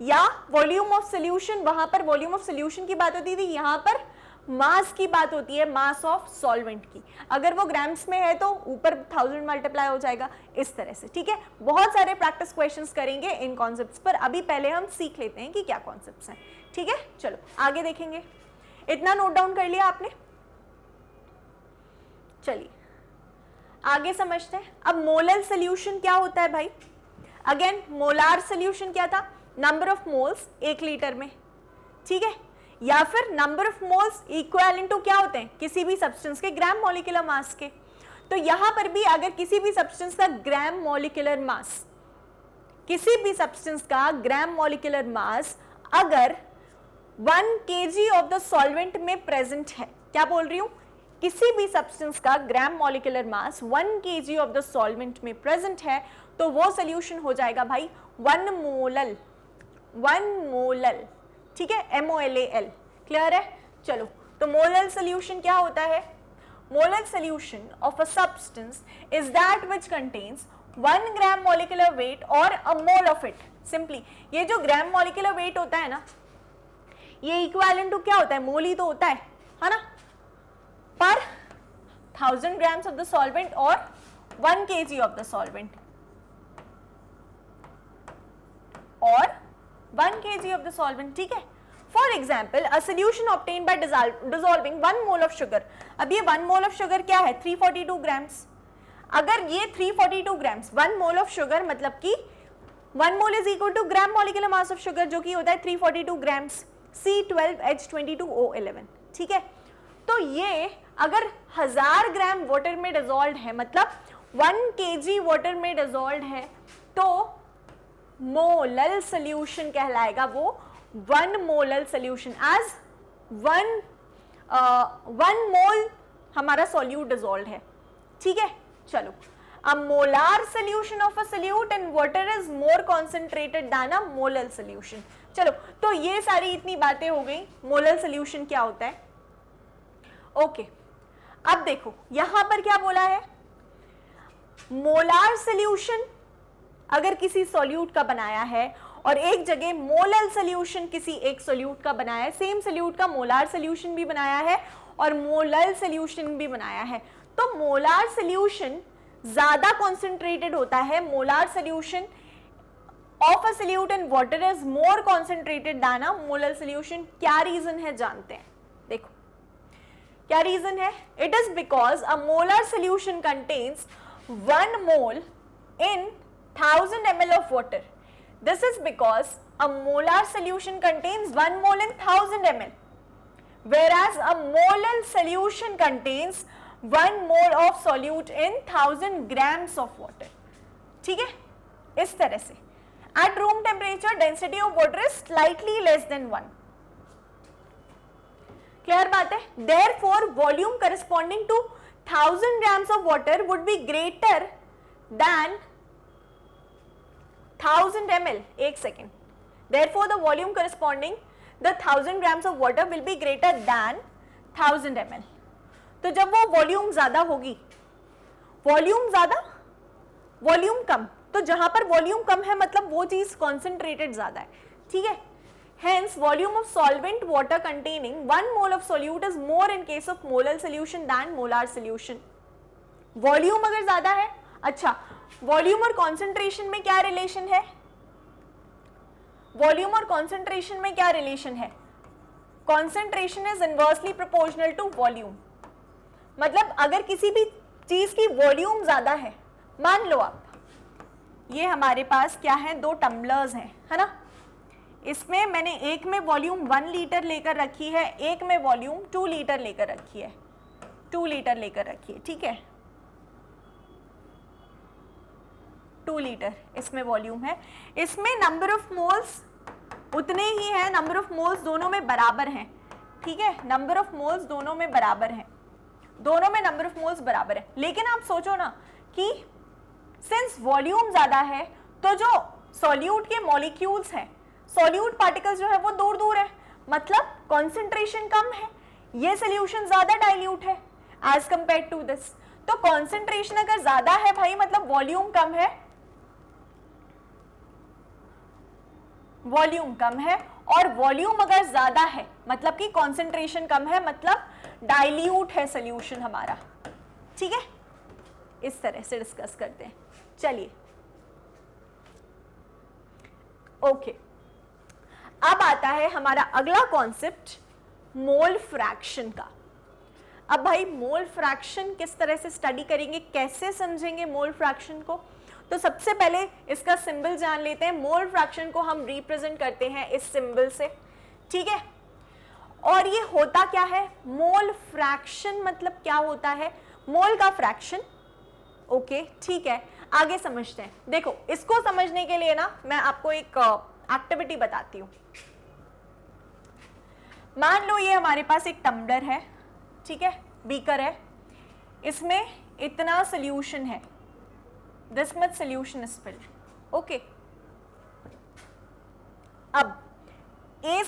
या वॉल्यूम ऑफ सोल्यूशन, वहां पर वॉल्यूम ऑफ सोल्यूशन की बात होती थी, यहां पर मास की बात होती है, मास ऑफ सॉल्वेंट की। अगर वो ग्राम्स में है तो ऊपर 1000 मल्टीप्लाई हो जाएगा, इस तरह से, ठीक है? बहुत सारे प्रैक्टिस क्वेश्चंस करेंगे इन कॉन्सेप्ट्स पर। अभी पहले हम सीख लेते हैं कि क्या कॉन्सेप्ट्स हैं, ठीक है? चलो आगे देखेंगे। इतना नोट डाउन कर लिया आपने? चलिए आगे समझते हैं। अब मोलर सोल्यूशन क्या होता है भाई? अगेन मोलार सोल्यूशन क्या था? नंबर ऑफ मोल्स 1 लीटर में, ठीक है? या फिर number of moles equivalent to क्या होते हैं? किसी भी सब्सटेंस के ग्राम मॉलिक्यूलर मास के। तो यहां पर भी अगर किसी भी सब्सटेंस का ग्राम मॉलिक्यूलर मास, किसी भी सब्सटेंस का ग्राम मॉलिक्यूलर मास अगर 1 kg ऑफ द सॉल्वेंट में प्रेजेंट है, क्या बोल रही हूं? किसी भी सब्सटेंस का gram molecular mass 1 kg of the solvent में प्रेजेंट है तो वो सोल्यूशन हो जाएगा भाई 1 मोलल, ठीक है? MOLAL, क्लियर है? चलो, तो मोलल सोल्यूशन क्या होता है? molar solution of a substance is that which contains 1 gram molecular weight or a mole of it. Simply ये जो ग्राम molecular weight होता है ना, ये इक्विवेलेंट टू क्या होता है, मोल ही तो होता है ना, पर 1000 grams of the solvent or 1 kg of the solvent or 1 kg of the solvent. ठीक है. For example, a solution obtained by dissolving 1 mole of sugar. अब ये 1 mole of sugar क्या है, 342 grams. अगर ये 342 grams 1 mole of sugar मतलब कि 1 mole is equal to gram molecular mass of sugar जो कि होता है 342 grams C12H22O11. ठीक है. तो ये अगर 1000 ग्राम वाटर में डिसॉल्व है, मतलब 1 kg वाटर में डिसॉल्व है, तो मोलल सोल्यूशन कहलाएगा वो 1 मोलल सोल्यूशन, एज 1 मोल हमारा सॉल्यूट डिसॉल्व है. ठीक है. चलो, a molar solution of a solute in water is more concentrated than a molar solution. चलो, तो ये सारी इतनी बातें हो गई. मोलर सोल्यूशन क्या होता है. ओके, अब देखो यहां पर क्या बोला है, मोलार सोल्यूशन अगर किसी सॉल्यूट का बनाया है और एक जगह मोलर सोल्यूशन किसी एक सॉल्यूट का बनाया है, सेम सॉल्यूट का मोलार सोल्यूशन भी बनाया है और मोलर सोल्यूशन भी बनाया है, तो मोलार सोल्यूशन ज्यादा कॉन्सेंट्रेटेड होता है. Molar solution of a solute in water is more concentrated then a molar solution. क्या रीजन है जानते हैं. देखो क्या रीजन है. It is because a molar solution contains 1 mole in 1000 ml of water. This is because a molar solution contains 1 mole in 1000 ml, whereas a molar solution contains 1 mole of solute in 1000 grams of water. ठीक है. इस तरह से at room temperature density of water is slightly less than 1. Clear बात है. Therefore volume corresponding to 1000 grams of water would be greater than 1000 ml. एक second. Therefore the volume corresponding the 1000 grams of water will be greater than 1000 ml. तो जब वो volume ज्यादा होगी, volume ज्यादा volume कम, तो जहां पर वॉल्यूम कम है मतलब वो चीज कॉन्सेंट्रेटेड ज्यादा है. ठीक है. Hence volume of solvent water containing 1 mole of solute is more in case of molar solution than molar solution. Volume अगर ज्यादा है, अच्छा वॉल्यूम और कॉन्सेंट्रेशन में क्या रिलेशन है, वॉल्यूम और कॉन्सेंट्रेशन में क्या रिलेशन है, concentration is inversely proportional to volume. मतलब अगर किसी भी चीज की वॉल्यूम ज्यादा है, मान लो आप ये हमारे पास क्या है, 2 टम्बलर्स हैं, है ना. इसमें मैंने एक में वॉल्यूम 1 लीटर लेकर रखी है, एक में वॉल्यूम 2 लीटर लेकर रखी है, 2 लीटर लेकर रखी है. ठीक है. 2 लीटर इसमें वॉल्यूम है. इसमें नंबर ऑफ मोल्स उतने ही हैं, नंबर ऑफ मोल्स दोनों में बराबर हैं. ठीक है. नंबर ऑफ मोल्स दोनों में बराबर हैं, दोनों में नंबर ऑफ मोल्स बराबर है. लेकिन आप सोचो ना कि सिंस वॉल्यूम ज्यादा है तो जो सॉल्यूट के मॉलिक्यूल्स हैं, सॉल्यूट पार्टिकल्स जो है वो दूर दूर है, मतलब कॉन्सेंट्रेशन कम है, ये सोल्यूशन ज्यादा डाइल्यूट है एज कंपेयर टू दिस. तो कॉन्सेंट्रेशन अगर ज्यादा है भाई मतलब वॉल्यूम कम है, वॉल्यूम कम है, और वॉल्यूम अगर ज्यादा है मतलब कि कॉन्सेंट्रेशन कम है, मतलब डाइल्यूट है सोल्यूशन हमारा. ठीक है. इस तरह से डिस्कस करते हैं. चलिए ओके. अब आता है हमारा अगला कॉन्सेप्ट मोल फ्रैक्शन का. अब भाई मोल फ्रैक्शन किस तरह से स्टडी करेंगे, कैसे समझेंगे मोल फ्रैक्शन को. तो सबसे पहले इसका सिंबल जान लेते हैं. मोल फ्रैक्शन को हम रिप्रेजेंट करते हैं इस सिंबल से. ठीक है. और ये होता क्या है, मोल फ्रैक्शन मतलब क्या होता है, मोल का फ्रैक्शन. ओके ठीक है, आगे समझते हैं. देखो इसको समझने के लिए ना मैं आपको एक एक्टिविटी बताती हूँ. मान लो ये हमारे पास एक टम्बलर है, ठीक है, बीकर है, इसमें इतना सोल्यूशन है, this much solution is filled. Okay. अब ए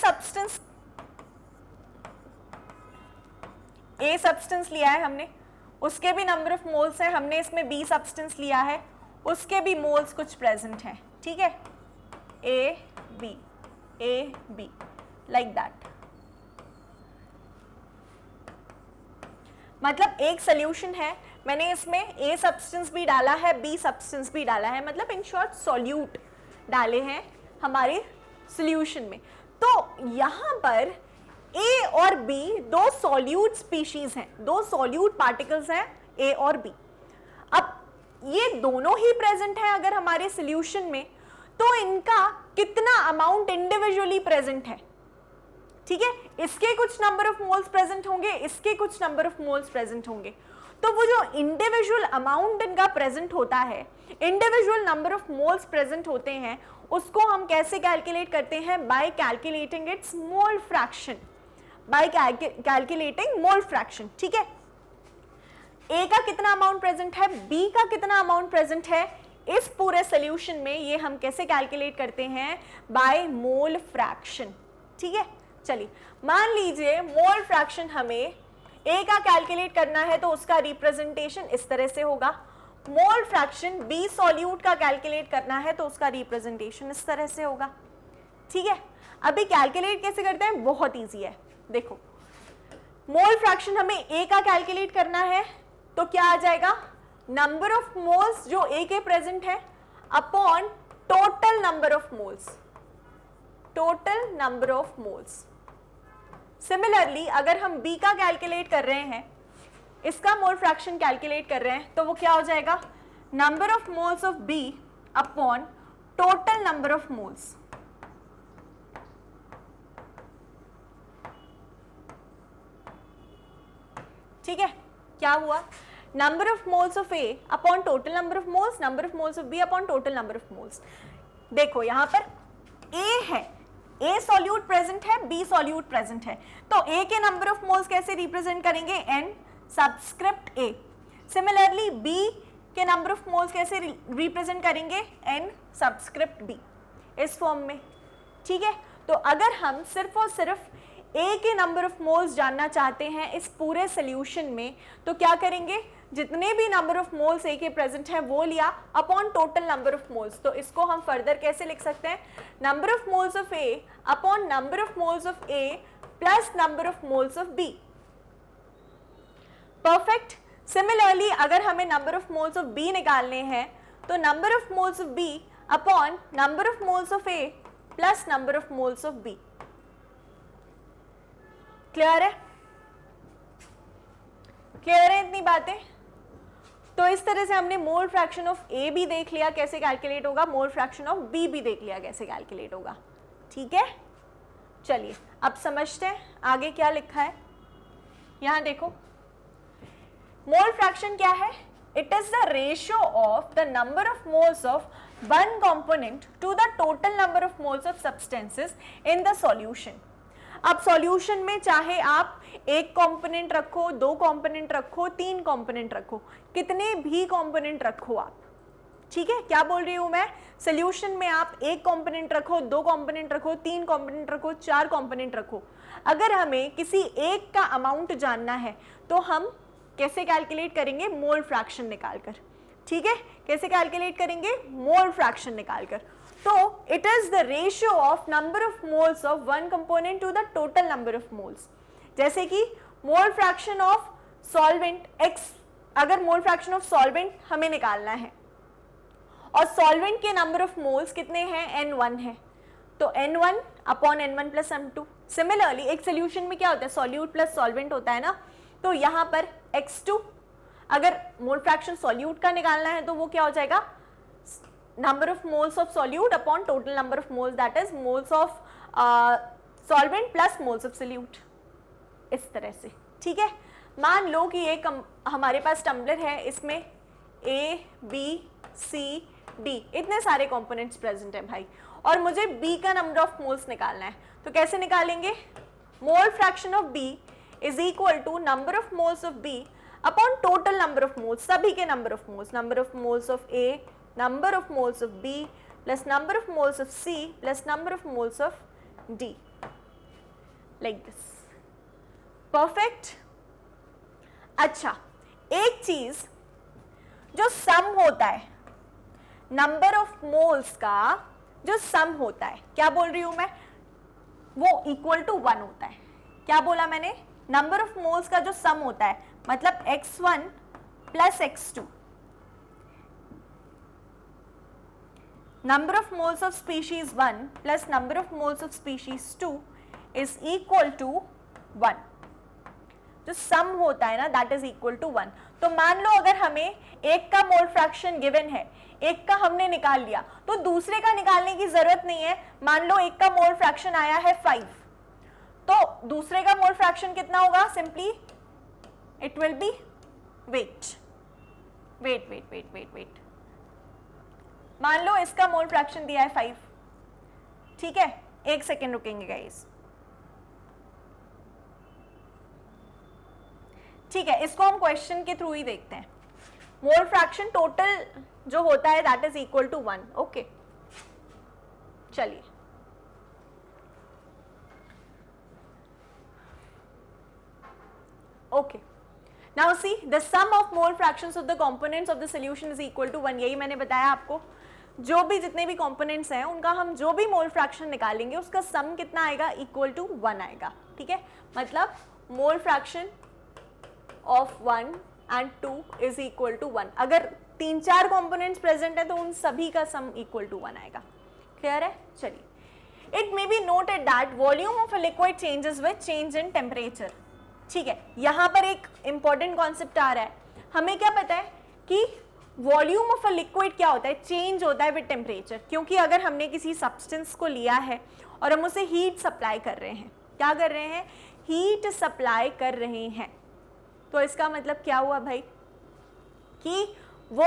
सब्सटेंस लिया है हमने, उसके भी नंबर ऑफ मोल्स हैं, हमने इसमें बी सब्सटेंस लिया है, उसके भी मोल्स कुछ प्रेजेंट हैं, ठीक है, ए बी लाइक दैट। मतलब एक सोल्यूशन है, मैंने इसमें ए सब्सटेंस भी डाला है, बी सब्सटेंस भी डाला है, मतलब इन शॉर्ट सॉल्यूट डाले हैं हमारे सॉल्यूशन में। तो यहाँ पर ए और बी दो सॉल्यूट स्पीशीज हैं, दो सॉल्यूट पार्टिकल्स हैं ए और बी। अब ये दोनों ही प्रेजेंट हैं अगर हमारे सॉल्यूशन में, तो इनका कितना अमाउंट इंडिविजुअली प्रेजेंट है, ठीक है, इसके कुछ नंबर ऑफ मोल्स प्रेजेंट होंगे, इसके कुछ नंबर ऑफ मोल्स प्रेजेंट होंगे। तो वो जो इंडिविजुअल अमाउंट इनका प्रेजेंट होता है, individual number of moles present होते हैं, उसको हम कैसे कैलकुलेट करते हैं? Bye calculating it's mole fraction, bye calculating mole fraction, ठीक है। ए का कितना अमाउंट प्रेजेंट है, बी का कितना अमाउंट प्रेजेंट है, इस पूरे सॉल्यूशन में ये हम कैसे कैलकुलेट करते हैं? बाय मोल फ्रैक्शन, ठीक है। चलिए मान लीजिए मोल फ्रैक्शन हमें ए का कैलकुलेट करना है, तो उसका रिप्रेजेंटेशन इस तरह से होगा। मोल फ्रैक्शन बी सॉल्यूट का कैलकुलेट करना है, तो उसका रिप्रेजेंटेशन इस तरह से होगा, ठीक है। अभी कैलकुलेट कैसे करते हैं? बहुत इजी है, देखो मोल फ्रैक्शन हमें ए का कैलकुलेट करना है, तो क्या आ जाएगा? नंबर ऑफ मोल्स जो ए के प्रेजेंट है upon total number of moles, total number of moles. Similarly अगर हम बी का कैलकुलेट कर रहे हैं, इसका मोल फ्रैक्शन कैलकुलेट कर रहे हैं, तो वो क्या हो जाएगा? Number of moles of B upon total number of moles. ठीक है, क्या हुआ? Number of moles of A upon total number of moles, number of moles of B upon total number of moles. देखो यहां पर ए है, A solute present है, B solute present है, तो ए के नंबर ऑफ मोल्स कैसे represent करेंगे? N subscript A. Similarly B के नंबर ऑफ मोल्स कैसे रिप्रेजेंट करेंगे? एन सबस्क्रिप्ट बी, इस फॉर्म में, ठीक है। तो अगर हम सिर्फ और सिर्फ ए के नंबर ऑफ मोल्स जानना चाहते हैं इस पूरे सोल्यूशन में, तो क्या करेंगे? जितने भी नंबर ऑफ मोल्स ए के प्रेजेंट है वो लिया upon total number of moles. तो इसको हम फर्दर कैसे लिख सकते हैं? Number of moles of A upon number of moles of A plus number of moles of B. Perfect. Similarly अगर हमें number of moles of B निकालने हैं, तो number of moles of B upon number of moles of A plus number of moles of B. Clear है? Clear है इतनी बातें? तो इस तरह से हमने मोल फ्रैक्शन ऑफ ए भी देख लिया कैसे कैलकुलेट होगा, मोल फ्रैक्शन ऑफ बी भी देख लिया कैसे कैलकुलेट होगा, ठीक है। चलिए अब समझते हैं आगे क्या लिखा है। यहां देखो मोल फ्रैक्शन क्या है? It is the ratio of the number of moles of one component to the total number of moles of substances in the solution. अब सॉल्यूशन में चाहे आप एक कंपोनेंट रखो, दो कंपोनेंट रखो, तीन कंपोनेंट रखो, कितने भी कंपोनेंट रखो आप, ठीक है। क्या बोल रही हूं मैं? सॉल्यूशन में आप एक कंपोनेंट रखो, दो कंपोनेंट रखो, तीन कंपोनेंट रखो, चार कंपोनेंट रखो, अगर हमें किसी एक का अमाउंट जानना है तो हम कैसे कैलकुलेट करेंगे? मोल फ्रैक्शन निकालकर, ठीक है। कैसे कैलकुलेट करेंगे? मोल फ्रैक्शन निकालकर। तो it is the ratio of number of moles of one component to the total number of moles. जैसे कि mole fraction of solvent X, अगर मोल फ्रैक्शन ऑफ सॉल्वेंट हमें निकालना है और सॉल्वेंट के नंबर ऑफ मोल्स कितने हैं? n1 है, तो n1 upon n1 plus m2। Similarly एक सोल्यूशन में क्या होता है? सॉल्यूट प्लस सॉल्वेंट होता है ना, तो यहां पर x2, अगर मोल फ्रैक्शन सॉल्यूट का निकालना है तो वो क्या हो जाएगा? Number of moles of solute upon total number of moles, that is moles of solvent plus moles of solute, इस तरह से, ठीक है। मान लो कि एक हमारे पास टम्बलर है, इसमें ए बी सी डी इतने सारे कंपोनेंट्स प्रेजेंट हैं भाई, और मुझे बी का नंबर ऑफ मोल्स निकालना है, तो कैसे निकालेंगे? Mole fraction of B is equal to number of moles of B upon total number of moles, सभी के number of moles, number of moles of A, number of moles of B plus number of moles of C plus number of moles of D, like this. Perfect. अच्छा, एक चीज जो सम होता है, number of moles का जो सम होता है, क्या बोल रही हूं मैं, वो इक्वल टू 1 होता है। क्या बोला मैंने, नंबर ऑफ मोल्स का जो सम होता है, मतलब x1 plus x2, number of moles of species 1 plus number of moles of species 2 is equal to 1। जो सम होता है ना, that is equal to 1। तो मान लो अगर हमें एक का मोल फ्रैक्शन गिवन है, एक का हमने निकाल लिया, तो दूसरे का निकालने की जरूरत नहीं है। मान लो एक का मोल फ्रैक्शन आया है 5, तो दूसरे का मोल फ्रैक्शन कितना होगा, simply it will be weight. मान लो इसका मोल फ्रैक्शन दिया है 5, ठीक है, एक सेकेंड रुकेंगे गाइस, ठीक है, इसको हम क्वेश्चन के थ्रू ही देखते हैं। मोल फ्रैक्शन टोटल जो होता है that is equal to 1। Okay, चलिए okay, now see the sum of mole fractions of the components of the solution is equal to 1। यही मैंने बताया आपको, जो भी जितने भी कंपोनेंट्स हैं उनका हम जो भी मोल फ्रैक्शन निकालेंगे उसका सम कितना आएगा, इक्वल टू 1 आएगा। ठीक है, मतलब mole fraction of 1 and 2 is equal to 1। अगर 3-4 कंपोनेंट्स प्रेजेंट है तो उन सभी का सम इक्वल टू 1 आएगा। क्लियर है? चलिए, it may be noted that volume of a liquid changes with change in temperature. ठीक है, यहां पर एक इंपॉर्टेंट कॉन्सेप्ट आ रहा है। हमें क्या पता है कि वॉल्यूम ऑफ अ लिक्विड क्या होता है, चेंज होता है विद टेम्परेचर। क्योंकि अगर हमने किसी सब्सटेंस को लिया है और हम उसे हीट सप्लाई कर रहे हैं, क्या कर रहे हैं, हीट सप्लाई कर रहे हैं, तो इसका मतलब क्या हुआ भाई कि वो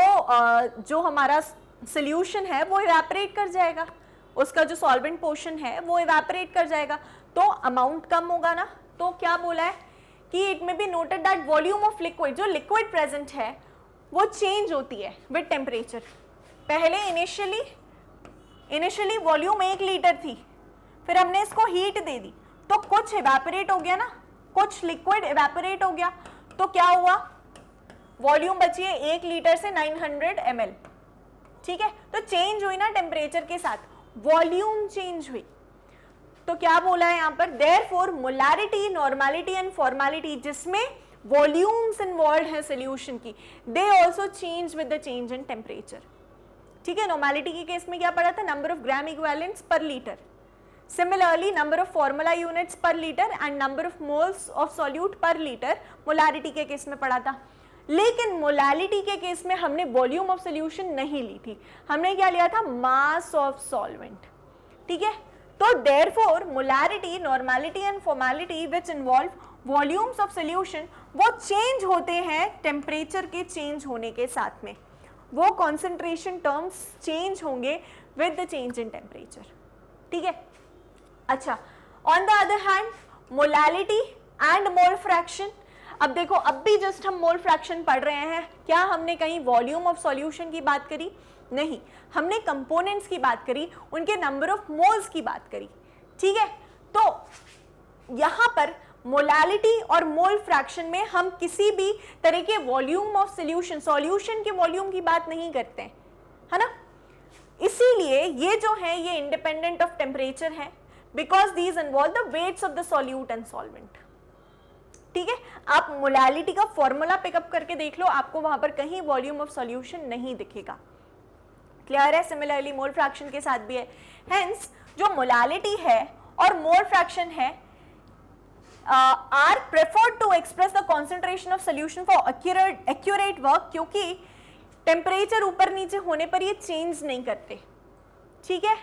जो हमारा सोल्यूशन है वो इवेपोरेट कर जाएगा, उसका जो सॉल्वेंट पोर्शन है वो इवेपोरेट कर जाएगा, तो अमाउंट कम होगा ना। तो क्या बोला है कि it may be noted that volume of liquid, जो लिक्विड प्रेजेंट है वो चेंज होती है विद टेम्परेचर। पहले इनिशियली वॉल्यूम 1 लीटर थी, फिर हमने इसको हीट दे दी तो कुछ इवेपोरेट हो गया ना, कुछ लिक्विड इवेपोरेट हो गया, तो क्या हुआ, वॉल्यूम बची है 1 लीटर से 900 ml। ठीक है, तो चेंज हुई ना टेम्परेचर के साथ, वॉल्यूम चेंज हुई। तो क्या बोला है यहाँ पर, therefore molarity, normality and formality, जिसमें वॉल्यूम्स इन्वॉल्व है सोल्यूशन की, they also change with the change in temperature. ठीक है, नॉर्मैलिटी के केस में क्या पढ़ा था, नंबर ऑफ ग्राम इक्विवेलेंट्स पर litre. Similarly, number of formula units per liter and number of moles of solute per liter molarity के case में पढ़ा था। लेकिन मोलैलिटी के केस में हमने वॉल्यूम ऑफ सोल्यूशन नहीं ली थी, हमने क्या लिया था, मास ऑफ सॉल्वेंट। ठीक है, तो therefore molarity, normality and formality which involve volumes of solution, वो चेंज होते हैं टेम्परेचर के चेंज होने के साथ में, वो कॉन्सेंट्रेशन टर्म्स चेंज होंगे with the change in temperature. ठीक है, अच्छा, on the other hand molality and mole fraction, अब देखो, अब भी जस्ट हम मोल फ्रैक्शन पढ़ रहे हैं, क्या हमने कहीं वॉल्यूम ऑफ सॉल्यूशन की बात करी, नहीं, हमने कंपोनेंट्स की बात करी, उनके नंबर ऑफ मोल्स की बात करी। ठीक है, तो यहां पर मोलैलिटी और मोल फ्रैक्शन में हम किसी भी तरह के वॉल्यूम ऑफ सॉल्यूशन के वॉल्यूम की बात नहीं करते हैं, है ना। इसीलिए ये जो है ये इंडिपेंडेंट ऑफ टेम्परेचर है, because these involve the weights of the solute and solvent। ठीक है, आप मोलैलिटी का फॉर्मूला पिकअप करके देख लो, आपको वहां पर कहीं वॉल्यूम ऑफ सॉल्यूशन नहीं दिखेगा। क्लियर है? सिमिलरली मोल फ्रैक्शन के साथ भी है। हेंस जो मोलैलिटी है और मोल फ्रैक्शन है are preferred to express the concentration of solution for accurate work, क्योंकि टेम्परेचर ऊपर नीचे होने पर ये चेंज नहीं करते। ठीक है,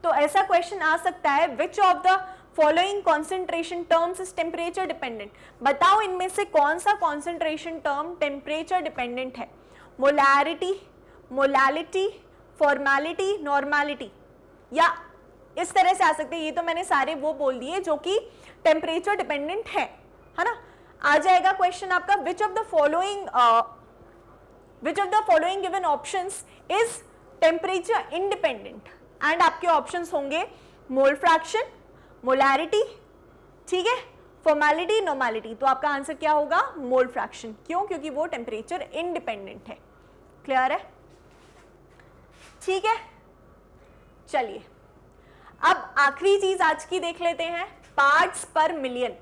तो ऐसा क्वेश्चन आ सकता है, which of the following concentration terms is temperature dependent. बताओ इनमें से कौन सा कॉन्सेंट्रेशन टर्म टेम्परेचर डिपेंडेंट है, मोलैरिटी, मोलैलिटी, फॉर्मैलिटी, नॉर्मैलिटी, या इस तरह से आ सकते हैं। ये तो मैंने सारे वो बोल दिए जो कि टेम्परेचर डिपेंडेंट है ना। आ जाएगा क्वेश्चन आपका, which of the following given options is temperature independent, and आपके ऑप्शंस होंगे मोल फ्रैक्शन, मोलैरिटी, ठीक है, फॉर्मेलिटी, नॉर्मेलिटी, तो आपका आंसर क्या होगा? Mole fraction. क्यों? क्योंकि वो टेम्परेचर इंडिपेंडेंट है। क्लियर है? ठीक है, चलिए अब आखिरी चीज आज की देख लेते हैं, पार्ट्स पर मिलियन।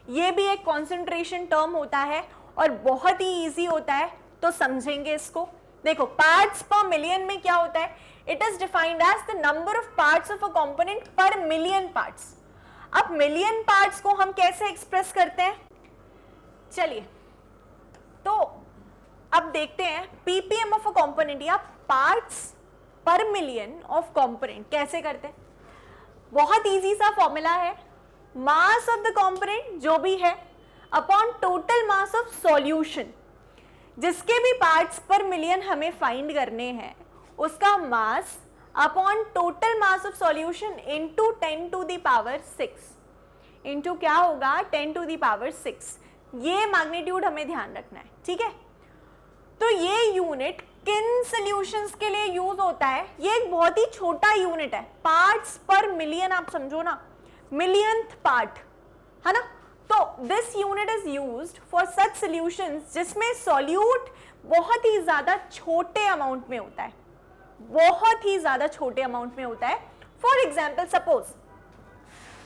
ये भी एक कॉन्सेंट्रेशन टर्म होता है और बहुत ही इजी होता है, तो समझेंगे इसको। देखो, पार्ट्स पर मिलियन में क्या होता है? It is defined as the number of parts of a component per million parts. अब मिलियन पार्ट्स को हम कैसे एक्सप्रेस करते हैं? चलिए, तो अब देखते हैं पीपीएम ऑफ अ कंपोनेंट या पार्ट्स पर मिलियन ऑफ कंपोनेंट कैसे करते हैं। बहुत इजी सा फॉर्मूला है, मास ऑफ द कंपोनेंट जो भी है upon total mass of solution. जिसके भी पार्ट्स पर मिलियन हमें फाइंड करने हैं, उसका mass upon total mass of solution into 10 to the power 6 into क्या होगा? 10 टू द पावर 6। ये मैग्नीट्यूड हमें ध्यान रखना है, ठीक है। तो ये यूनिट किन सॉल्यूशंस के लिए यूज होता है? ये एक बहुत ही छोटा यूनिट है, पार्ट्स पर मिलियन, आप समझो ना, मिलियंथ पार्ट, है ना। तो this unit is used for such solutions जिसमें सॉल्यूट बहुत ही ज्यादा छोटे अमाउंट में होता है, बहुत ही ज्यादा छोटे अमाउंट में होता है। For example, suppose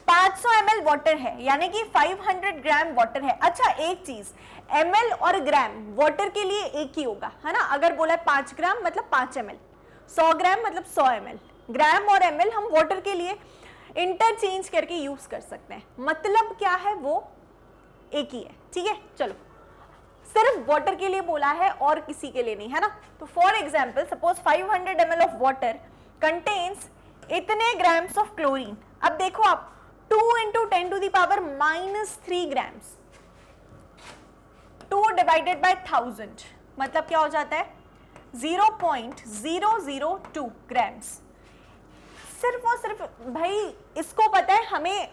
500 ml water है, यानी कि 500 ग्राम वाटर है। अच्छा, एक चीज, ml और ग्राम वाटर के लिए एक ही होगा, है ना। अगर बोला है 5 ग्राम मतलब 5 ml, 100 ग्राम मतलब 100 ml। ग्राम और ml हम वाटर के लिए इंटरचेंज करके यूज कर सकते हैं, मतलब क्या है, वो एक ही है, ठीक है। चलो, सिर्फ वाटर के लिए बोला है और किसी के लिए नहीं, है ना। तो for example, suppose 500 ml of water contains इतने ग्राम्स ऑफ क्लोरीन। अब देखो आप, 2 into 10 to the power -3 grams, 2 divided by 1000 मतलब क्या हो जाता है? 0.002 ग्राम्स। सिर्फ और सिर्फ भाई इसको पता है हमें,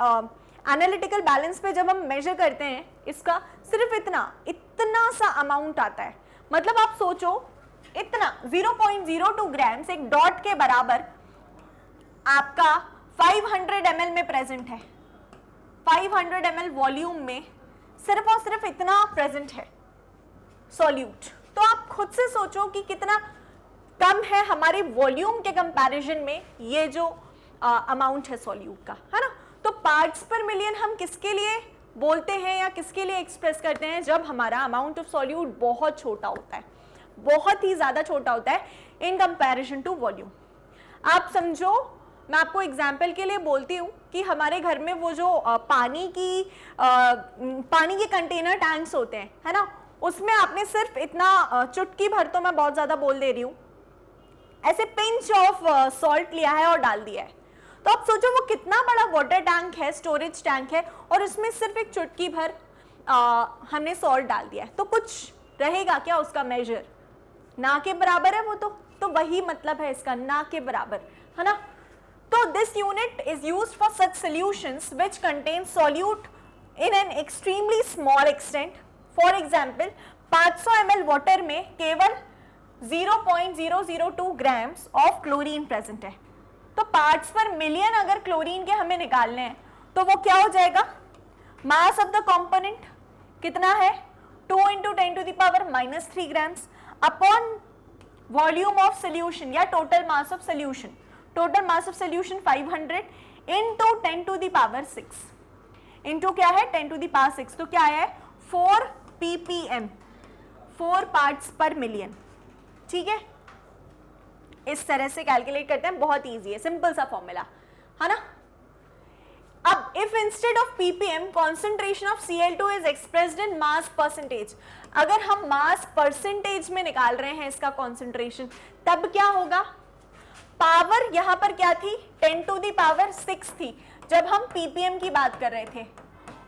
एनालिटिकल बैलेंस पे जब हम मेजर करते हैं इसका, सिर्फ इतना सा अमाउंट आता है। मतलब आप सोचो, इतना 0.02 ग्राम्स एक डॉट के बराबर आपका 500 ml में प्रेजेंट है। 500 ml वॉल्यूम में सिर्फ और सिर्फ इतना प्रेजेंट है सॉल्यूट। तो आप खुद से सोचो कि कितना कम है हमारे वॉल्यूम के कंपैरिजन में ये जो अमाउंट है सॉल्यूट का, है ना। तो पार्ट्स पर मिलियन हम किसके लिए बोलते हैं या किसके लिए एक्सप्रेस करते हैं? जब हमारा अमाउंट ऑफ सॉल्यूट बहुत छोटा होता है, बहुत ही ज्यादा छोटा होता है इन कंपैरिजन टू वॉल्यूम। आप समझो, मैं आपको एग्जाम्पल के लिए बोलती हूँ कि हमारे घर में वो जो पानी के कंटेनर टैंक्स होते हैं, है ना, उसमें आपने सिर्फ इतना चुटकी भर, तो मैं बहुत ज्यादा बोल दे रही हूँ, ऐसे पिंच ऑफ सॉल्ट लिया है और डाल दिया है। तो आप सोचो वो कितना बड़ा वाटर टैंक है, स्टोरेज टैंक है, और उसमें सिर्फ एक चुटकी भर हमने सॉल्ट डाल दिया है। तो कुछ रहेगा क्या उसका मेजर? ना के बराबर है वो। तो वही मतलब है इसका, ना के बराबर, है ना। तो this unit is used for such solutions which contain solute in an extremely small extent. For example, 500 ml water में केवल 0.002 ग्राम्स ऑफ क्लोरीन प्रेजेंट है। तो पार्ट्स पर मिलियन अगर क्लोरीन के हमें निकालने हैं तो वो क्या हो जाएगा? मास ऑफ द कंपोनेंट कितना है? 2 into 10 to the power -3 grams upon volume of solution या total mass of solution. Total mass of solution 500 into 10 to the power 6 into क्या है? 10 टू द पावर 6। तो क्या है? 4 ppm, 4 पार्ट्स पर मिलियन, ठीक है। इस तरह से कैलकुलेट करते हैं, बहुत इजी है, सिंपल सा फॉर्मूला, है ना। अब if instead of ppm concentration of Cl2 is expressed in mass percentage, अगर हम मास परसेंटेज में निकाल रहे हैं इसका कॉन्सेंट्रेशन, तब क्या होगा? पावर यहां पर क्या थी? 10 टू द पावर 6 थी जब हम ppm की बात कर रहे थे,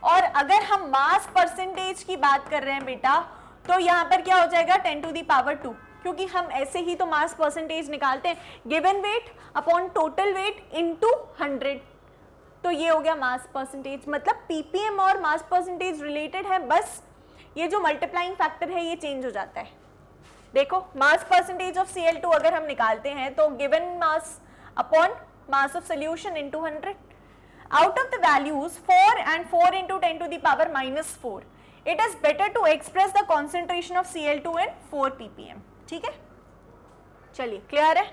और अगर हम मास परसेंटेज की बात कर रहे हैं बेटा, तो यहां पर क्या हो जाएगा? 10 टू द पावर 2, क्योंकि हम ऐसे ही तो मास परसेंटेज निकालते हैं, given weight upon total weight into 100। तो ये हो गया मास परसेंटेज। मतलब ppm और मास परसेंटेज रिलेटेड है, बस ये जो मल्टीप्लाइंग फैक्टर है ये चेंज हो जाता है। देखो, मास परसेंटेज ऑफ Cl2 अगर हम निकालते हैं तो given mass upon mass of solution into 100। out of the values 4 and 4 into 10 to the power minus 4, it is better to express the concentration of Cl2 in 4 ppm. ठीक है, चलिए clear है?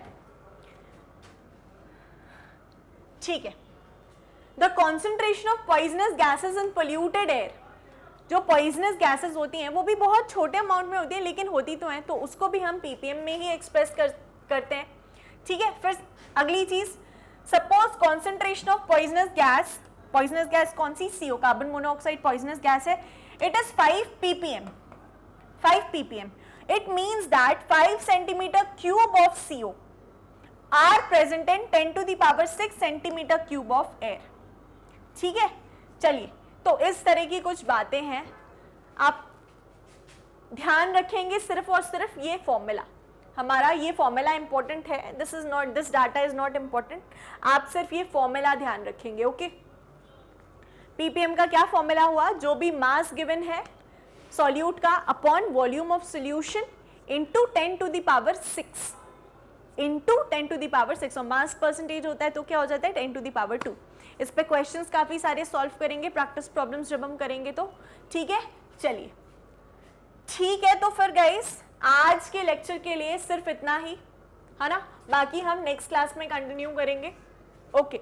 ठीक है. The concentration of poisonous gases in polluted air, जो poisonous gases होती हैं वो भी बहुत छोटे अमाउंट में होती हैं लेकिन होती तो हैं, तो उसको भी हम ppm में ही एक्सप्रेस करते हैं. ठीक है. फिर अगली चीज, suppose concentration of poisonous gas कौन सी? CO, carbon monoxide poisonous gas है. It is 5 ppm. It means that 5 centimetre cube of CO are present in 10 to the power 6 centimetre cube of air. ठीक है. चलिए, तो इस तरह की कुछ बातें हैं, आप ध्यान रखेंगे सिर्फ और सिर्फ ये फॉर्मूला. हमारा ये फॉर्मूला इंपॉर्टेंट है, this data is not important. आप सिर्फ ये फॉर्मूला ध्यान रखेंगे. ओके. ppm का क्या फॉर्मूला हुआ? जो भी मास गिवन है सॉल्यूट का upon volume of solution into 10 to the power 6 into 10 to the power 6, और मास परसेंटेज होता है तो क्या हो जाता है 10 टू द पावर 2. इस पे क्वेश्चंस काफी सारे सॉल्व करेंगे, प्रैक्टिस प्रॉब्लम्स जब हम करेंगे तो. ठीक है. चलिए, ठीक है. तो फिर गाइस आज के लेक्चर के लिए सिर्फ इतना ही है ना, बाकी हम नेक्स्ट क्लास में कंटिन्यू करेंगे. ओके.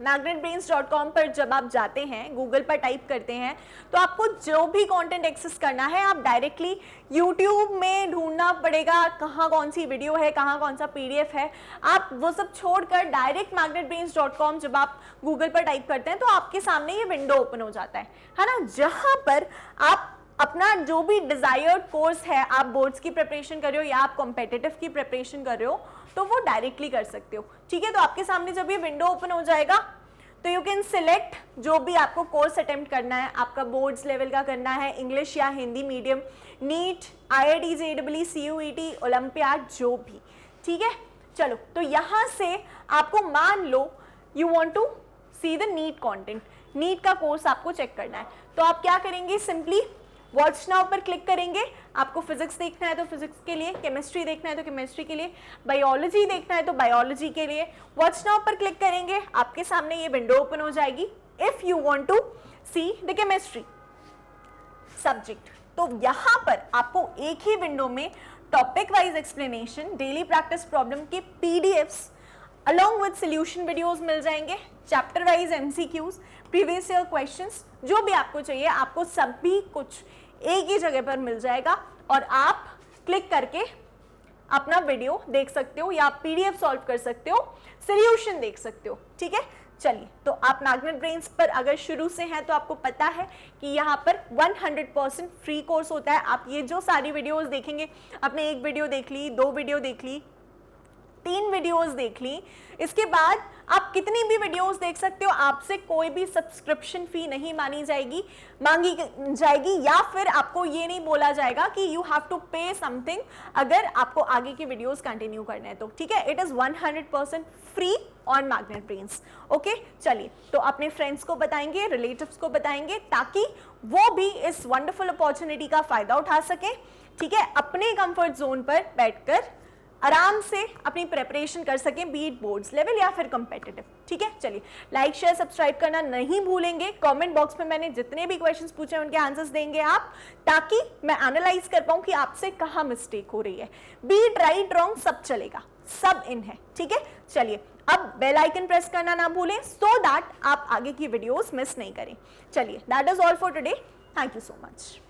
magnetbrains.com पर जब आप जाते हैं, गूगल पर टाइप करते हैं, तो आपको जो भी कंटेंट एक्सेस करना है आप डायरेक्टली यूट्यूब में ढूंढना पड़ेगा कहाँ कौन सी वीडियो है, कहाँ कौन सा PDF है. आप वो सब छोड़कर डायरेक्ट magnetbrains.com जब आप गूगल पर टाइप करते हैं तो आपके सामने ये विंडो ओपन हो जाता है ना, जहाँ पर आप अपना जो भी डिजायर्ड कोर्स है, आप बोर्ड्स की प्रिपरेशन कर रहे हो या आप कॉम्पिटिटिव की प्रिपरेशन कर रहे हो, तो वो डायरेक्टली कर सकते हो. ठीक है. तो आपके सामने जब ये विंडो ओपन हो जाएगा तो यू कैन सिलेक्ट जो भी आपको कोर्स अटेम्प्ट करना है. आपका बोर्ड्स लेवल का करना है, इंग्लिश या Hindi medium, NEET, IIT JEE, CUET, olympiad, जो भी. ठीक है. चलो, तो यहाँ से आपको मान लो you want to see the NEET content, NEET का कोर्स आपको चेक करना है, तो आप क्या करेंगे? सिंपली वॉच नाउ पर क्लिक करेंगे. आपको फिजिक्स देखना है तो फिजिक्स के लिए, केमिस्ट्री देखना है तो केमिस्ट्री के लिए, बायोलॉजी देखना है तो बायोलॉजी के लिए वॉच नाउ पर क्लिक करेंगे. आपके सामने ये विंडो ओपन हो जाएगी. If you want to see the chemistry subject, तो यहाँ पर आपको एक ही विंडो में topic wise explanation, daily practice problem के PDFs along with solution videos मिल जाएंगे, chapter wise MCQs, previous year questions, जो भी आपको चाहिए, आपको सभी कुछ एक ही जगह पर मिल जाएगा और आप क्लिक करके अपना वीडियो देख सकते हो या PDF सॉल्व कर सकते हो, सोल्यूशन देख सकते हो. ठीक है. चलिए, तो आप मैग्नेट ब्रेन्स पर अगर शुरू से हैं तो आपको पता है कि यहाँ पर 100% फ्री कोर्स होता है. आप ये जो सारी वीडियोस देखेंगे, आपने एक वीडियो देख ली, 2 वीडियो देख ली, 3 वीडियोस देख ली, इसके बाद आप कितनी भी वीडियोस देख सकते हो. आपसे कोई भी सब्सक्रिप्शन फी नहीं मांगी जाएगी या फिर आपको ये नहीं बोला जाएगा कि यू हैव टू पे समथिंग अगर आपको आगे की वीडियोस कंटिन्यू करना है तो. ठीक है. It is 100% free on magnet brains. Okay. चलिए, तो अपने फ्रेंड्स को बताएंगे, रिलेटिव्स को बताएंगे, ताकि वो भी इस वंडरफुल अपॉर्चुनिटी का फायदा उठा सके. ठीक है. अपने कंफर्ट जोन पर बैठकर आराम से अपनी प्रिपरेशन कर सकें, बीट बोर्ड्स लेवल या फिर कॉम्पिटिटिव. ठीक है. चलिए, लाइक शेयर सब्सक्राइब करना नहीं भूलेंगे. कमेंट बॉक्स में मैंने जितने भी क्वेश्चंस पूछे उनके आंसर्स देंगे आप, ताकि मैं एनालाइज कर पाऊं कि आपसे कहाँ मिस्टेक हो रही है. बीट राइट रॉन्ग सब चलेगा, सब इन है. ठीक है. चलिए, अब बेल आइकन प्रेस करना ना भूलें सो दैट आप आगे की वीडियोस मिस नहीं करें. चलिए, that is all for today. Thank you so much.